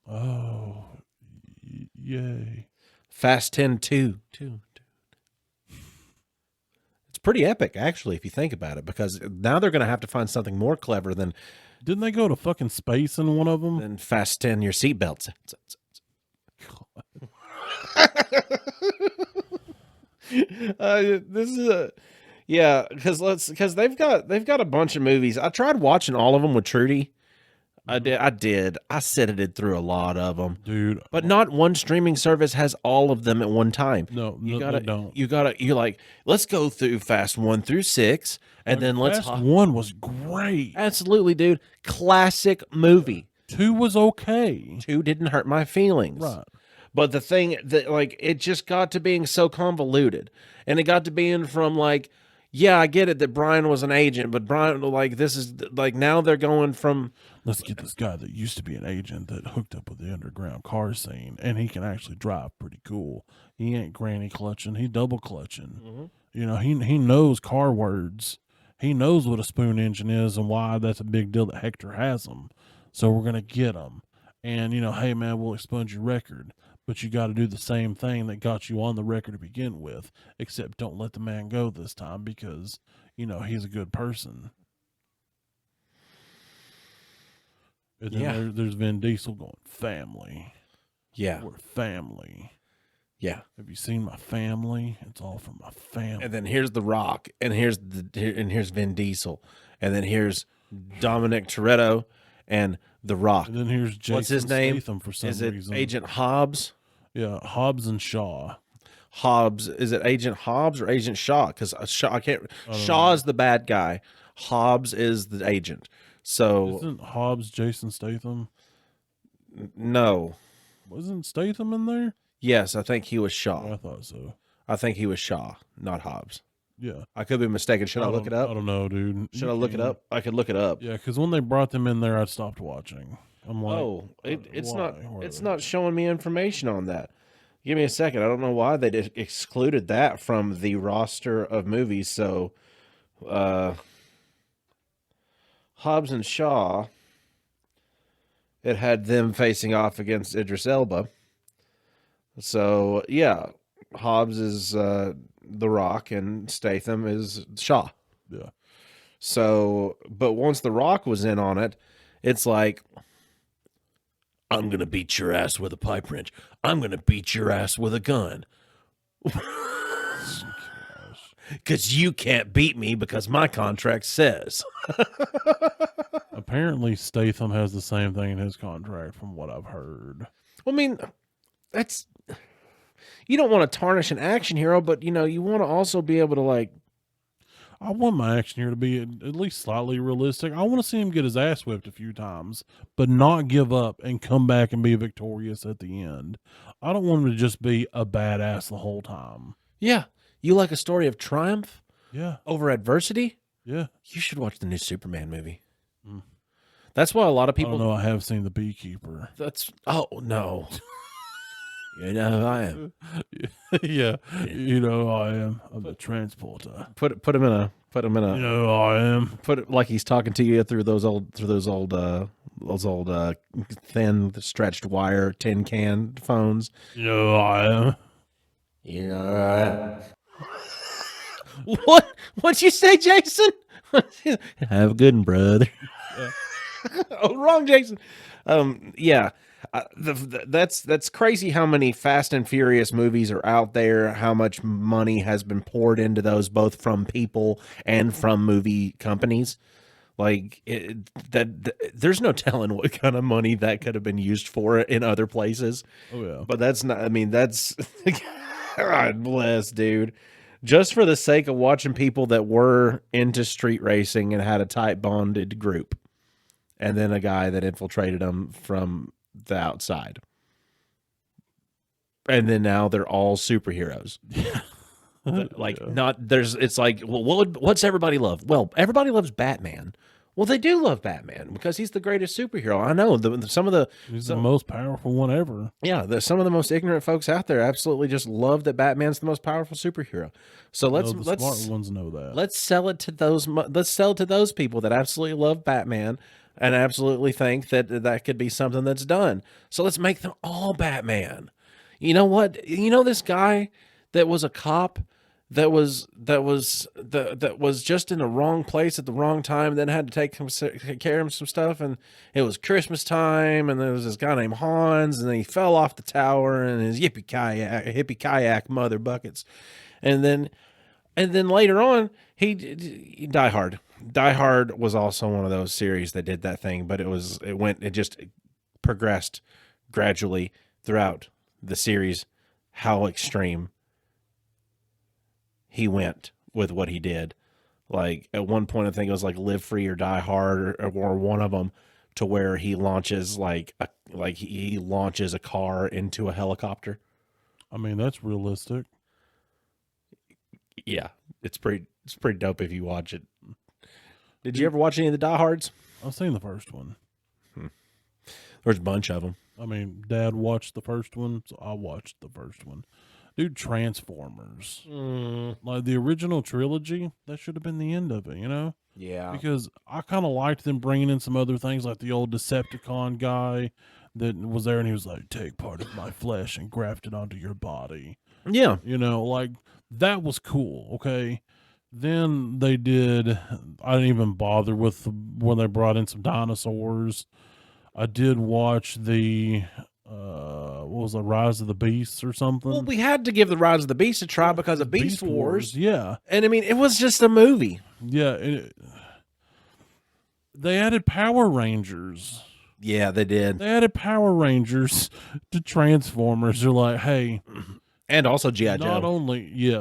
Oh, yay! Fast 10 2. It's pretty epic, actually, if you think about it, because now they're going to have to find something more clever than Didn't they go to fucking space in one of them? fasten your seatbelts. This is a because they've got a bunch of movies. I tried watching all of them with Trudy. I did. I sitted through a lot of them, Dude. but not one streaming service has all of them at one time. No, You no, gotta, they don't. you're like, let's go through Fast 1 through 6, and then let's Fast 1 was great. absolutely, dude, classic movie. 2 was okay. 2 didn't hurt my feelings. Right. But the thing that, like, it just got to being so convoluted, and it got to being from like, yeah, I get it that Brian was an agent, but Brian, like, this is like now they're going from Let's get this guy that used to be an agent that hooked up with the underground car scene, and he can actually drive pretty cool. He ain't granny clutching, he double clutching. You know, he knows car words. He knows what a spoon engine is and why that's a big deal that Hector has them. So we're gonna get him, and you know, hey man, we'll expunge your record, but you got to do the same thing that got you on the record to begin with, except don't let the man go this time because you know he's a good person. And then Yeah. there's Vin Diesel going, family. yeah, We're family. yeah. Have you seen my family? It's all from my family. And then here's The Rock, and here's Vin Diesel, and then here's Dominic Toretto and The Rock. And then here's Jason What's his name? Statham for some Is it reason. Agent Hobbs? Yeah, Hobbs and Shaw. Hobbs. Is it Agent Hobbs or Agent Shaw? Because Shaw, I can't. don't Shaw is the bad guy. Hobbs is the agent. So Isn't Hobbs Jason Statham? no. Wasn't Statham in there? Yes, I think he was I Shaw. thought so. I think he was Shaw, not Hobbs. Yeah. I could be mistaken. Should I look it I up? don't know, dude. Should I look it up? I could look it up. Yeah, because when they brought them in there, I stopped watching. I'm like, Oh, it's why? not. Why It's are they- not showing me information on that. Give me a second. I don't know why they excluded that from the roster of movies. So, Hobbs and Shaw. It had them facing off against Idris Elba. So yeah, Hobbs is The Rock and Statham is Shaw. Yeah. So, but once The Rock was in on it, it's like, I'm going to beat your ass with a pipe wrench. I'm going to beat your ass with a gun. Because you can't beat me because my contract says. Apparently, Statham has the same thing in his contract, from what I've heard. I mean, that's you don't want to tarnish an action hero, but you know you want to also be able to like. I want my action hero to be at least slightly realistic. I want to see him get his ass whipped a few times, but not give up and come back and be victorious at the end. I don't want him to just be a badass the whole time. Yeah, you like a story of triumph Yeah, over adversity? yeah. You should watch the new Superman movie. That's why a lot of I don't people. know. I have seen The Beekeeper. That's no. You know who I am. Yeah, you know I am. I'm the transporter. Put him in a You know I am. put it like he's talking to you through those old thin stretched wire tin can phones. You know I am. You know, what'd you say, Jason? Have a good one, brother. Oh, wrong, Jason. Yeah. That's crazy how many Fast and Furious movies are out there, how much money has been poured into those, both from people and from movie companies. Like there's no telling what kind of money that could have been used for in other places. Oh yeah. But that's not, I mean, that's, God bless, dude. Just for the sake of watching people that were into street racing and had a tight bonded group. And then a guy that infiltrated them from the outside. And then now they're all superheroes. Like, not, there's, it's like, well, what's everybody love? Well, everybody loves Batman. Well, they do love Batman because he's the greatest superhero. I know He's the most powerful one ever. yeah, some of the most ignorant folks out there absolutely just love that Batman's the most powerful superhero. So The smart ones know that. let's sell it to those people that absolutely love Batman and absolutely think that could be something that's done. So let's make them all Batman. You know what? You know this guy that was a cop that was just in the wrong place at the wrong time, then had to take care of some stuff, and it was Christmas time, and there was this guy named Hans, and then he fell off the tower, and his hippie kayak mother buckets, and then later on he Die Hard. Die Hard was also one of those series that did that thing, but it just progressed gradually throughout the series how extreme he went with what he did. Like at one point, I think it was like Live Free or Die Hard or one of them, to where he launches he launches a car into a helicopter. I mean, that's realistic. Yeah, it's pretty dope if you watch it. Did you ever watch any of the Die Hards? I've seen the first one. There's a bunch of them. I mean, Dad watched the first one, so I watched the first one. Dude, Transformers. Like the original trilogy, that should have been the end of it, you know? Yeah. Because I kind of liked them bringing in some other things, like the old Decepticon guy that was there, and he was like, take part of my flesh and graft it onto your body. Yeah. You know, like, that was cool, okay? Then they did, I didn't even bother with when they brought in some dinosaurs. I did watch the, what was it, Rise of the Beasts or something? Well, we had to give the Rise of the Beast a try because of Beast Wars. Yeah. And I mean, it was just a movie. Yeah. They added Power Rangers. Yeah, they did. They added Power Rangers to Transformers. They're like, hey, And also G.I. not Joe. only are you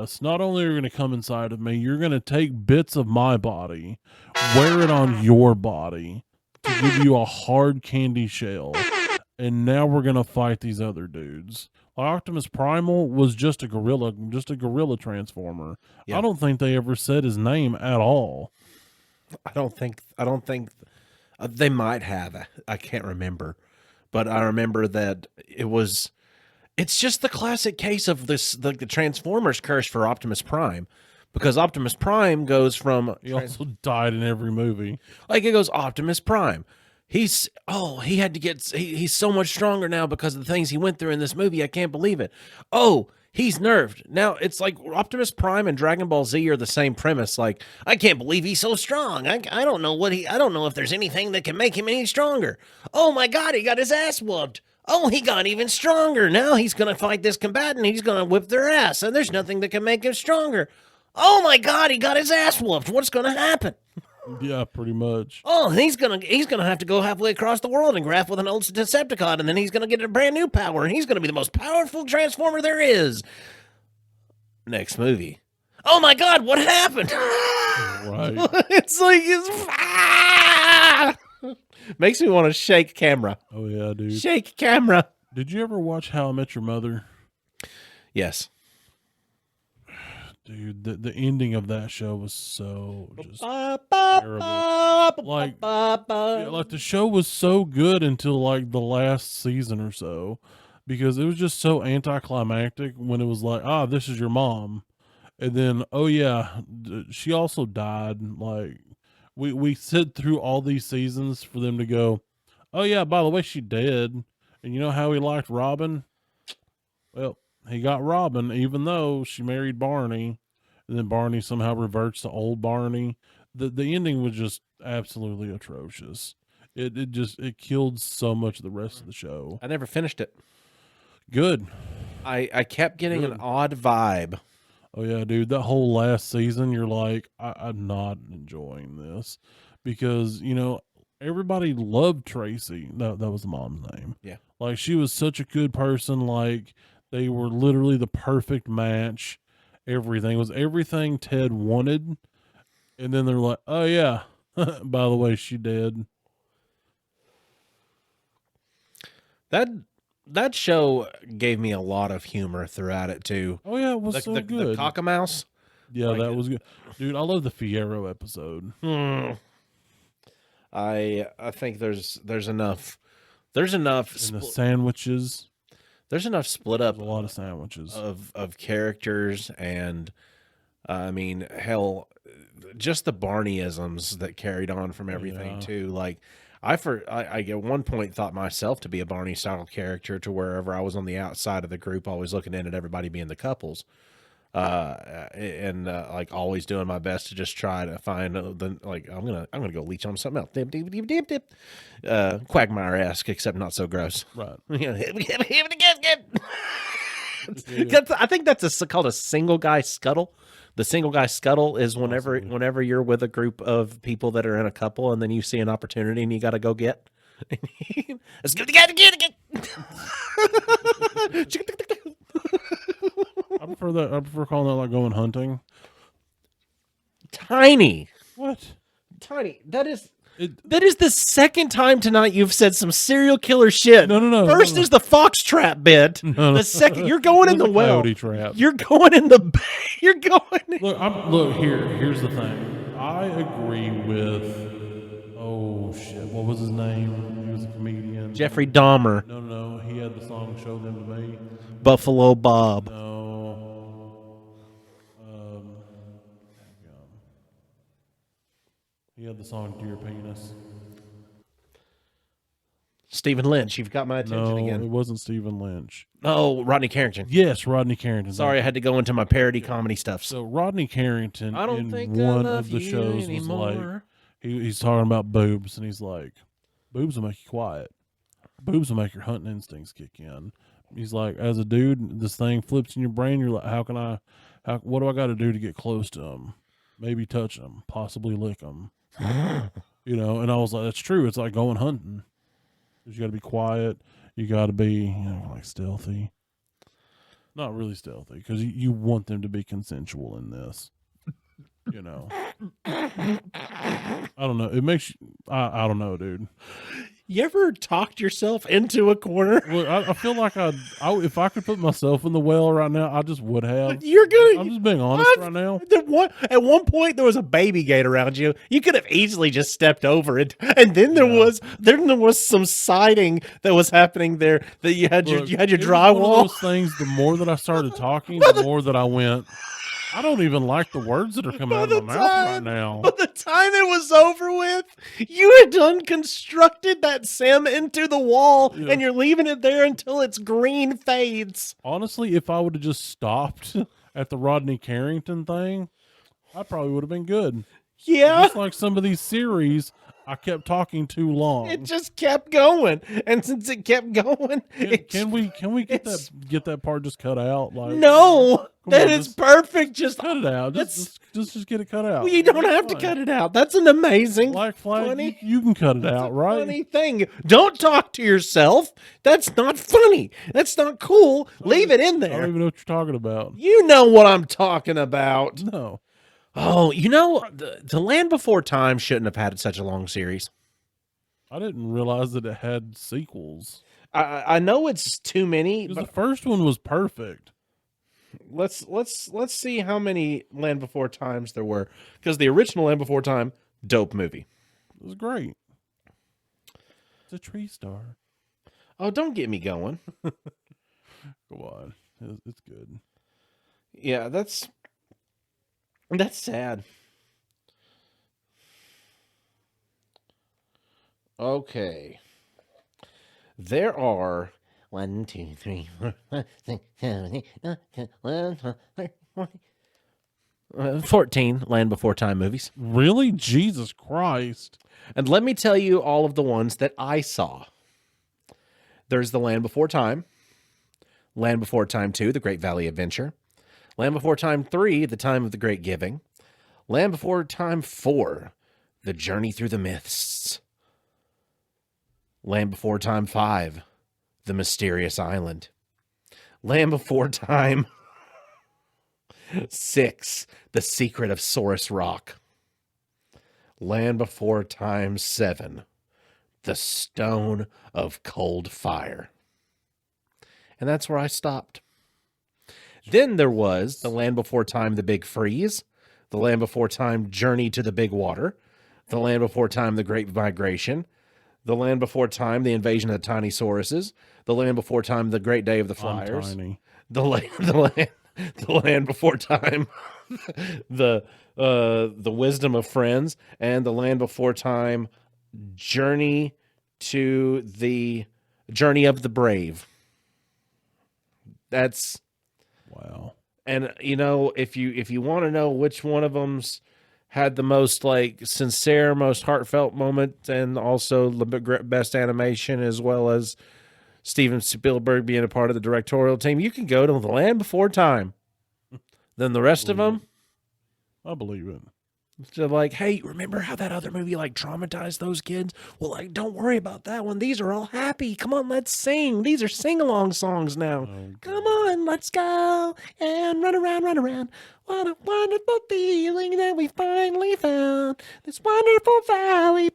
going to come inside of me, you're going to take bits of my body, wear it on your body to give you a hard candy shell. And now we're going to fight these other dudes. Like Optimus Primal was just a gorilla transformer. Yeah. I don't think they ever said his name at all. I don't think they might have. I can't remember. But I remember that it's just the classic case of the Transformers curse for Optimus Prime. Because Optimus Prime goes from He also died in every movie. like it goes Optimus Prime. He's so much stronger now because of the things he went through in this movie. I can't believe it. Oh, he's nerfed. Now it's like Optimus Prime and Dragon Ball Z are the same premise. Like, I can't believe he's so strong. I don't know I don't know if there's anything that can make him any stronger. Oh my God, he got his ass whooped. Oh, he got even stronger. Now he's going to fight this combatant. He's going to whip their ass. And there's nothing that can make him stronger. Oh my God, he got his ass whooped. What's going to happen? Yeah, pretty much. Oh, he's gonna have to go halfway across the world and grapple with an old Decepticon, and then he's gonna get a brand new power, and he's gonna be the most powerful Transformer there is. Next movie. Oh my God, what happened? Right. It's like makes me want to shake camera. Oh yeah, dude. Shake camera. Did you ever watch How I Met Your Mother? Yes. Dude, the ending of that show was so just terrible. Like, yeah, like the show was so good until like the last season or so, because it was just so anticlimactic when it was like, this is your mom, and then oh yeah, she also died. Like we sit through all these seasons for them to go, oh yeah, by the way, she dead, and you know how he liked Robin? Well, he got Robin, even though she married Barney, and then Barney somehow reverts to old Barney. The ending was just absolutely atrocious. It killed so much of the rest of the show. I never finished it. Good. I kept getting Good. an odd vibe. Oh yeah, dude. That whole last season, you're like, I'm not enjoying this, because everybody loved Tracy. That was the mom's name. Yeah. Like, she was such a good person. Like, they were literally the perfect match. Everything was everything Ted wanted. And then they're like, oh yeah, by the way, she did. That show gave me a lot of humor throughout it too. Oh yeah, it was so good. The cockamouse. Yeah, like that it. was good. Dude, I love the Fierro episode. I think there's enough. There's enough. And the sandwiches. There's enough split up. There's a lot of sandwiches. Of characters, and I mean, hell, just the Barneyisms that carried on from everything too. Like, I at one point thought myself to be a Barney style character, to wherever I was on the outside of the group, always looking in at everybody being the couples, and like always doing my best to just try to find I'm gonna go leech on something else. Dip, dip, dip, dip, dip. Quagmire-esque, except not so gross. Right. I think that's called a single guy scuttle. The single guy scuttle is whenever you're with a group of people that are in a couple, and then you see an opportunity and you got to go get. Let's get it. I prefer that. I prefer calling that like going hunting. Tiny. What? Tiny. That is the second time tonight you've said some serial killer shit. No. First is the fox trap bit. No. The second, you're going in the well. Coyote trap. You're going in the. You're going. Look. Here's the thing. I agree with. Oh shit! What was his name? He was a comedian. Jeffrey Dahmer. No. He had the song "Show Them to Me." Buffalo Bob. No. He had the song "Dear Penis." Stephen Lynch. You've got my attention No, again. it wasn't Stephen Lynch. Oh, Rodney Carrington. Yes, Rodney Carrington. Sorry, I had to go into my parody comedy stuff. So Rodney Carrington I don't in think I one love of the you shows anymore. was like, he's talking about boobs, and he's like, boobs will make you quiet. Boobs will make your hunting instincts kick in. He's like, as a dude, this thing flips in your brain. You're like, what do I got to do to get close to them? Maybe touch them, possibly lick them. And I was like, that's true. It's like going hunting. You got to be quiet. You got to be, like stealthy. Not really stealthy, because you want them to be consensual in this. I don't know. It makes you, I don't know, dude. You ever talked yourself into a corner? Well, I feel like if I could put myself in the well right now, I just would have. You're gonna. I'm just being honest right now. At one point, there was a baby gate around you. You could have easily just stepped over it, and then there was some siding that was happening there. That you had your Look, drywall. it was one of those things. The more that I started talking, the more that I went. I don't even like the words that are coming out of my mouth right now. By the time it was over with, you had unconstructed that sim into the wall, and you're leaving it there until its green fades. Honestly, if I would have just stopped at the Rodney Carrington thing, I probably would have been good. Yeah. Just like some of these series, I kept talking too long. It just kept going, and since it kept going, Can we get that part just cut out? Like, no. That is perfect. Just cut it out. That's Just get it cut out. well, you don't have to cut it out. That's an amazing Black Flag, funny. you can cut it That's out, a right? funny thing. Don't talk to yourself. That's not funny. That's not cool. Leave it in I don't there. even know what you're talking about. You know what I'm talking about. No. Oh, you know, the Land Before Time shouldn't have had such a long series. I didn't realize that it had sequels. I know it's too many, Because but the first one was perfect. let's see how many Land Before Times there were. Because the original Land Before Time, dope movie. It was great. It's a tree star. Oh, don't get me going. Go on. It's good. Yeah, that's sad. Okay. There are 1, 2, 3, 4, 5, 6, 7, 8, 9, 10, 11, 12, 13, 14, 14 Land Before Time movies. Really? Jesus Christ. And let me tell you all of the ones that I saw. There's the Land Before Time, Land Before Time 2, The Great Valley Adventure, Land Before Time 3, The Time of the Great Giving, Land Before Time 4, The Journey Through the Myths, Land Before Time 5, The Mysterious Island, Land Before Time 6, The Secret of Saurus Rock, Land Before Time 7, The Stone of Cold Fire. And that's where I stopped. Then there was The Land Before Time, The Big Freeze, The Land Before Time, Journey to the Big Water, The Land Before Time, The Great Migration, The Land Before Time, The Invasion of the Tiny Sauruses, The Land Before Time, The Great Day of the Flyers, I'm tiny. the Land Before Time, the Wisdom of Friends, and The Land Before Time, Journey to the Journey of the Brave. That's Wow. and you know if you want to know which one of them's had the most like sincere, most heartfelt moment, and also the best animation, as well as Steven Spielberg being a part of the directorial team, you can go to The Land Before Time. Then the rest of them, I believe it. they're like, hey, remember how that other movie like traumatized those kids? Well, like, don't worry about that one. These are all happy. Come on, let's sing. These are sing-along songs now. Come on, let's go and run around, run around. What a wonderful feeling that we finally found this wonderful valley.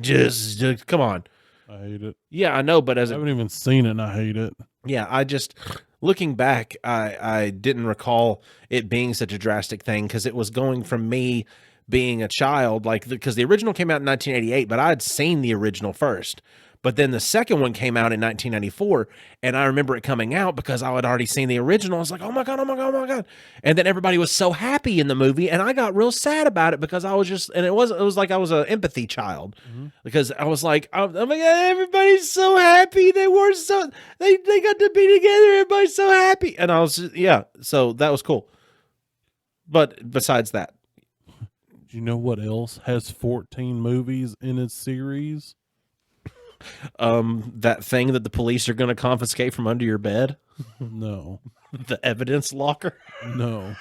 Just come on. I hate it. Yeah, I know, but I as haven't even seen it and I hate it. yeah, I just looking back, I didn't recall it being such a drastic thing because it was going from me being a child, like because the original came out in 1988, but I had seen the original first. But then the second one came out in 1994, and I remember it coming out because I had already seen the original. I was like, oh my God, oh my God, oh my God. And then everybody was so happy in the movie, and I got real sad about it because I was just, and it was like I was an empathy child because I was like, oh my God, everybody's so happy. They got to be together. Everybody's so happy. And I was just, yeah, so that was cool. But besides that, Do you know what else has 14 movies in its series? that thing that the police are going to confiscate from under your bed, No. the evidence locker. No.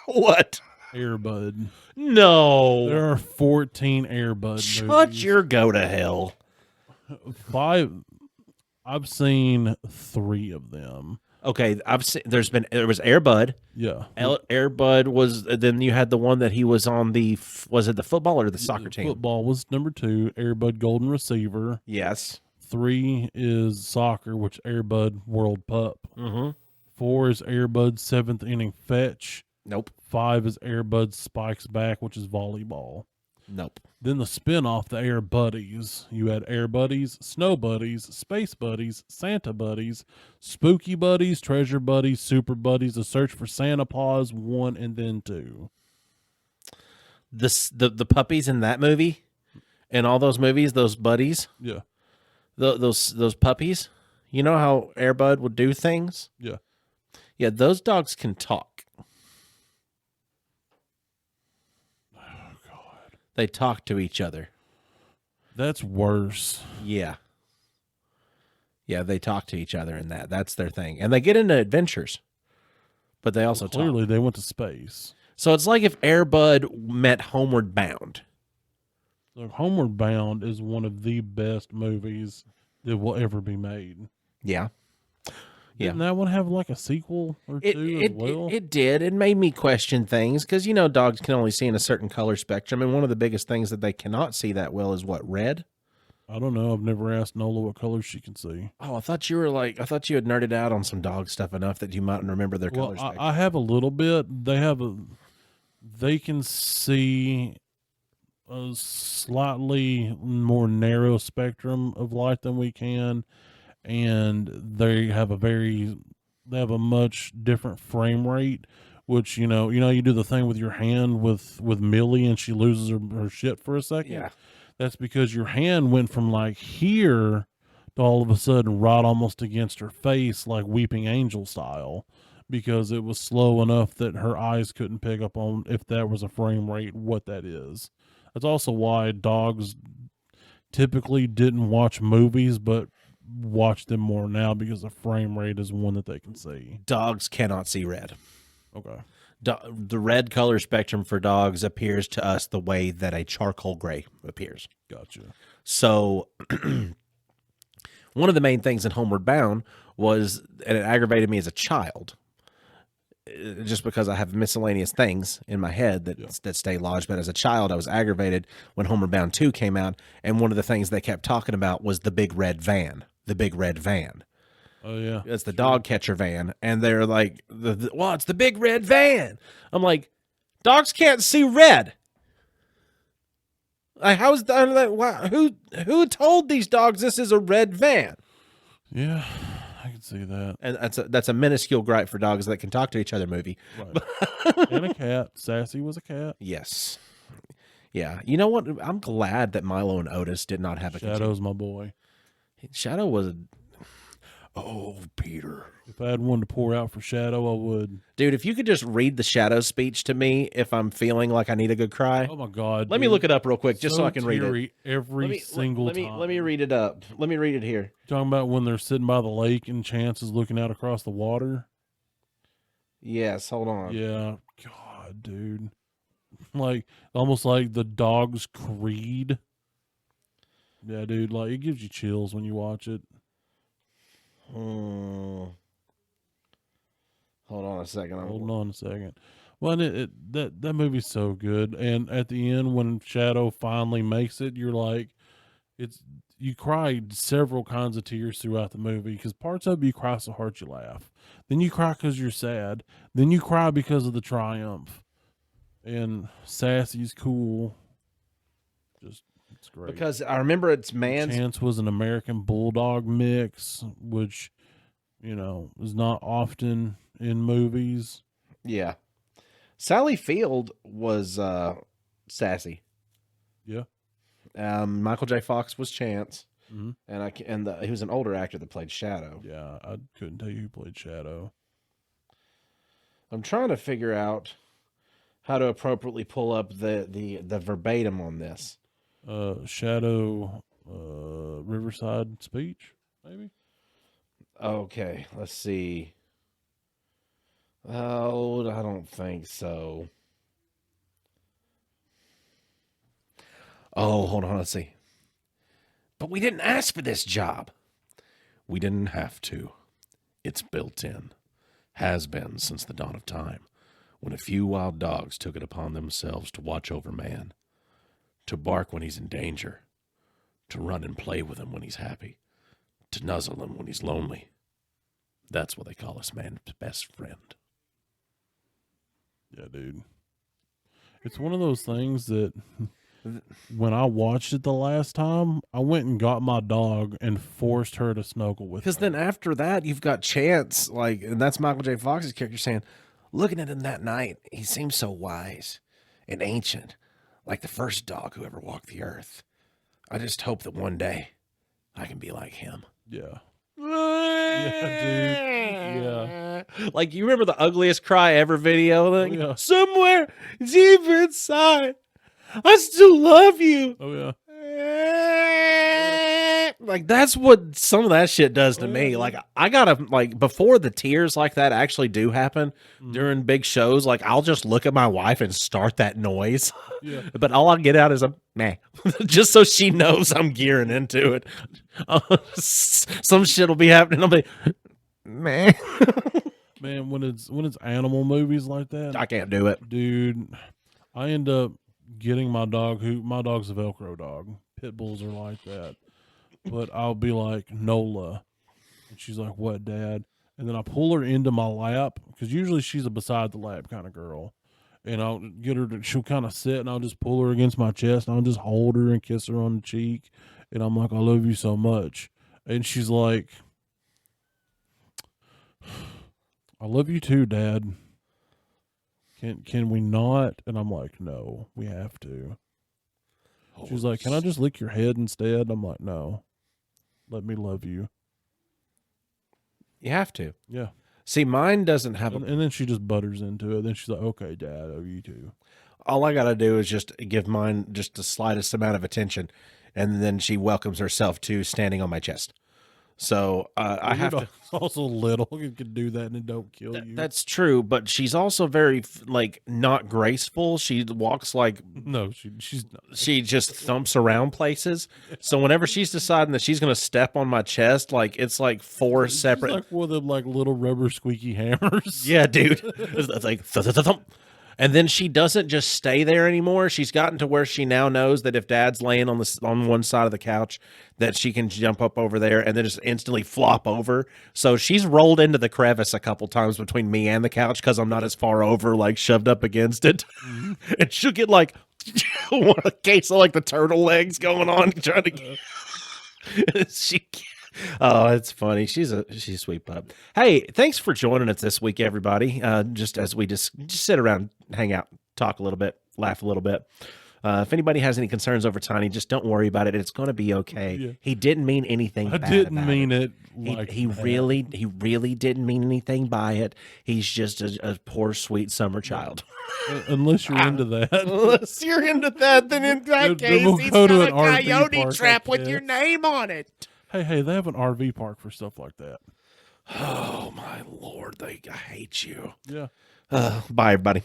What? Airbud. No. There are 14 Airbud Shut movies. your go to hell. 5. I've seen 3 of them. Okay, I've seen. There was Airbud. Yeah. Airbud was. Then you had the one that he was on the. Was it the football or the soccer team? Football was number 2. Airbud Golden Receiver. Yes. 3 is soccer, which Airbud World Pup. Mm-hmm. 4 is Airbud 7th Inning Fetch. Nope. 5 is Airbud Spikes Back, which is volleyball. Nope. Then the spin-off, the Air Buddies. You had Air Buddies, Snow Buddies, Space Buddies, Santa Buddies, Spooky Buddies, Treasure Buddies, Super Buddies, The Search for Santa Paws 1 and then 2. The puppies in that movie, and all those movies, those buddies, Yeah. those puppies. You know how Airbud would do things? Yeah. Yeah, those dogs can talk. Oh, God. They talk to each other. That's worse. Yeah. Yeah, they talk to each other in that. That's their thing. And they get into adventures. but they also talk. Clearly, they went to space. So it's like if Air Bud met Homeward Bound. So Homeward Bound is one of the best movies that will ever be made. Yeah. Yeah. Didn't that one have like a sequel or two as well? It did. It made me question things because, you know, dogs can only see in a certain color spectrum. And one of the biggest things that they cannot see that well is what, red? I don't know. I've never asked Nola what colors she can see. Oh, I thought you had nerded out on some dog stuff enough that you mightn't remember their color spectrum. I have a little bit. They can see a slightly more narrow spectrum of light than we can, and they have a much different frame rate. Which you do the thing with your hand with Millie, and she loses her shit for a second. Yeah. That's because your hand went from like here to all of a sudden right almost against her face, like Weeping Angel style, because it was slow enough that her eyes couldn't pick up on, if that was a frame rate, what that is. That's also why dogs typically didn't watch movies, but watch them more now because the frame rate is one that they can see. Dogs cannot see red. Okay. The red color spectrum for dogs appears to us the way that a charcoal gray appears. Gotcha. So one of the main things in Homeward Bound was, and it aggravated me as a child, just because I have miscellaneous things in my head that stay lodged. But as a child, I was aggravated when Homeward Bound 2 came out, and one of the things they kept talking about was the big red van. The big red van. Oh, yeah. It's the dog catcher van. And they're like, well, it's the big red van. I'm like, dogs can't see red. Like, how's that? Who told these dogs this is a red van? Yeah, I can see that. And that's a minuscule gripe for dogs that can talk to each other movie. Right. And a cat. Sassy was a cat. Yes. Yeah. You know what? I'm glad that Milo and Otis did not have a Shadow's my boy. Shadow was Oh, Peter. If I had one to pour out for Shadow, I would. Dude, if you could just read the Shadow speech to me if I'm feeling like I need a good cry. Oh my God. Let me look it up real quick just so I can read it. Every single time. Let me read it up. Let me read it here. Talking about when they're sitting by the lake and Chance is looking out across the water. Yes, hold on. Yeah. God, dude. Like, almost like the dog's creed. Yeah, dude. Like, it gives you chills when you watch it. Hold on a second. Hold on a second. Well, that movie's so good. And at the end, when Shadow finally makes it, you're like, you cried several kinds of tears throughout the movie, because parts of it you cry so hard you laugh. Then you cry because you're sad. Then you cry because of the triumph. And Sassy's cool. Just, it's great. Because I remember it's man's. Chance was an American Bulldog mix, which, is not often in movies. Yeah. Sally Field was Sassy. Yeah. Michael J. Fox was Chance. Mm-hmm. And he was an older actor that played Shadow. Yeah, I couldn't tell you who played Shadow. I'm trying to figure out how to appropriately pull up the verbatim on this. Shadow, Riverside speech, maybe? Okay, let's see. Oh, I don't think so. Oh, hold on, let's see. But we didn't ask for this job. We didn't have to. It's built in. Has been since the dawn of time, when a few wild dogs took it upon themselves to watch over man, to bark when he's in danger, to run and play with him when he's happy, to nuzzle him when he's lonely. That's what they call us man's best friend. Yeah, dude. It's one of those things that when I watched it the last time, I went and got my dog and forced her to snuggle with me. Because then after that, you've got Chance, and that's Michael J. Fox's character saying, looking at him that night, he seems so wise and ancient, like the first dog who ever walked the earth. I just hope that one day I can be like him. Yeah. Yeah, dude. Yeah. Like, you remember the ugliest cry ever video? Like, yeah. Somewhere deep inside, I still love you. Oh, yeah. Like that's what some of that shit does to me. Like I gotta like before the tears like that actually do happen during big shows. Like I'll just look at my wife and start that noise. Yeah. But all I get out is a meh, just so she knows I'm gearing into it. Some shit will be happening. I'll be meh. Man, when it's animal movies like that, I can't do it. dude, I end up getting my dog. My dog's a Velcro dog. Pit bulls are like that. But I'll be like, Nola. And she's like, what, Dad? And then I pull her into my lap because usually she's a beside the lap kind of girl. And I'll get her to, she'll kind of sit and I'll just pull her against my chest and I'll just hold her and kiss her on the cheek. And I'm like, I love you so much. And she's like, I love you too, Dad. Can we not? And I'm like, no, we have to. She's like, can I just lick your head instead? I'm like, no. Let me love you. You have to. Yeah. See, mine doesn't have And then she just butters into it. Then she's like, okay, Dad, I love you too. all I gotta do is just give mine just the slightest amount of attention, and then she welcomes herself to standing on my chest. So I have to. Also little. You can do that and it don't kill you. That's true, but she's also very like not graceful. She walks like No, she's not. she just thumps around places. So whenever she's deciding that she's gonna step on my chest, like it's like four She's separate. like one of them like little rubber squeaky hammers. Yeah, dude. It's like thump. And then she doesn't just stay there anymore. She's gotten to where she now knows that if Dad's laying on one side of the couch, that she can jump up over there and then just instantly flop over. So she's rolled into the crevice a couple times between me and the couch because I'm not as far over, like shoved up against it. Mm-hmm. And she'll get like a case of like the turtle legs going on, trying to. She. Oh, it's funny. She's a sweet pup. Hey, thanks for joining us this week, everybody. Just as we just sit around, hang out, talk a little bit, laugh a little bit. If anybody has any concerns over Tiny, just don't worry about it. It's going to be okay. Yeah. He didn't mean anything. I bad didn't about mean it. it like He that. really didn't mean anything by it. He's just a poor, sweet summer child. Unless you're into that. Unless you're into that, then in that Then we'll go to an RV Coyote park trap like with your that. name on it. Hey, they have an RV park for stuff like that. Oh my Lord, I hate you. Yeah. Bye, everybody.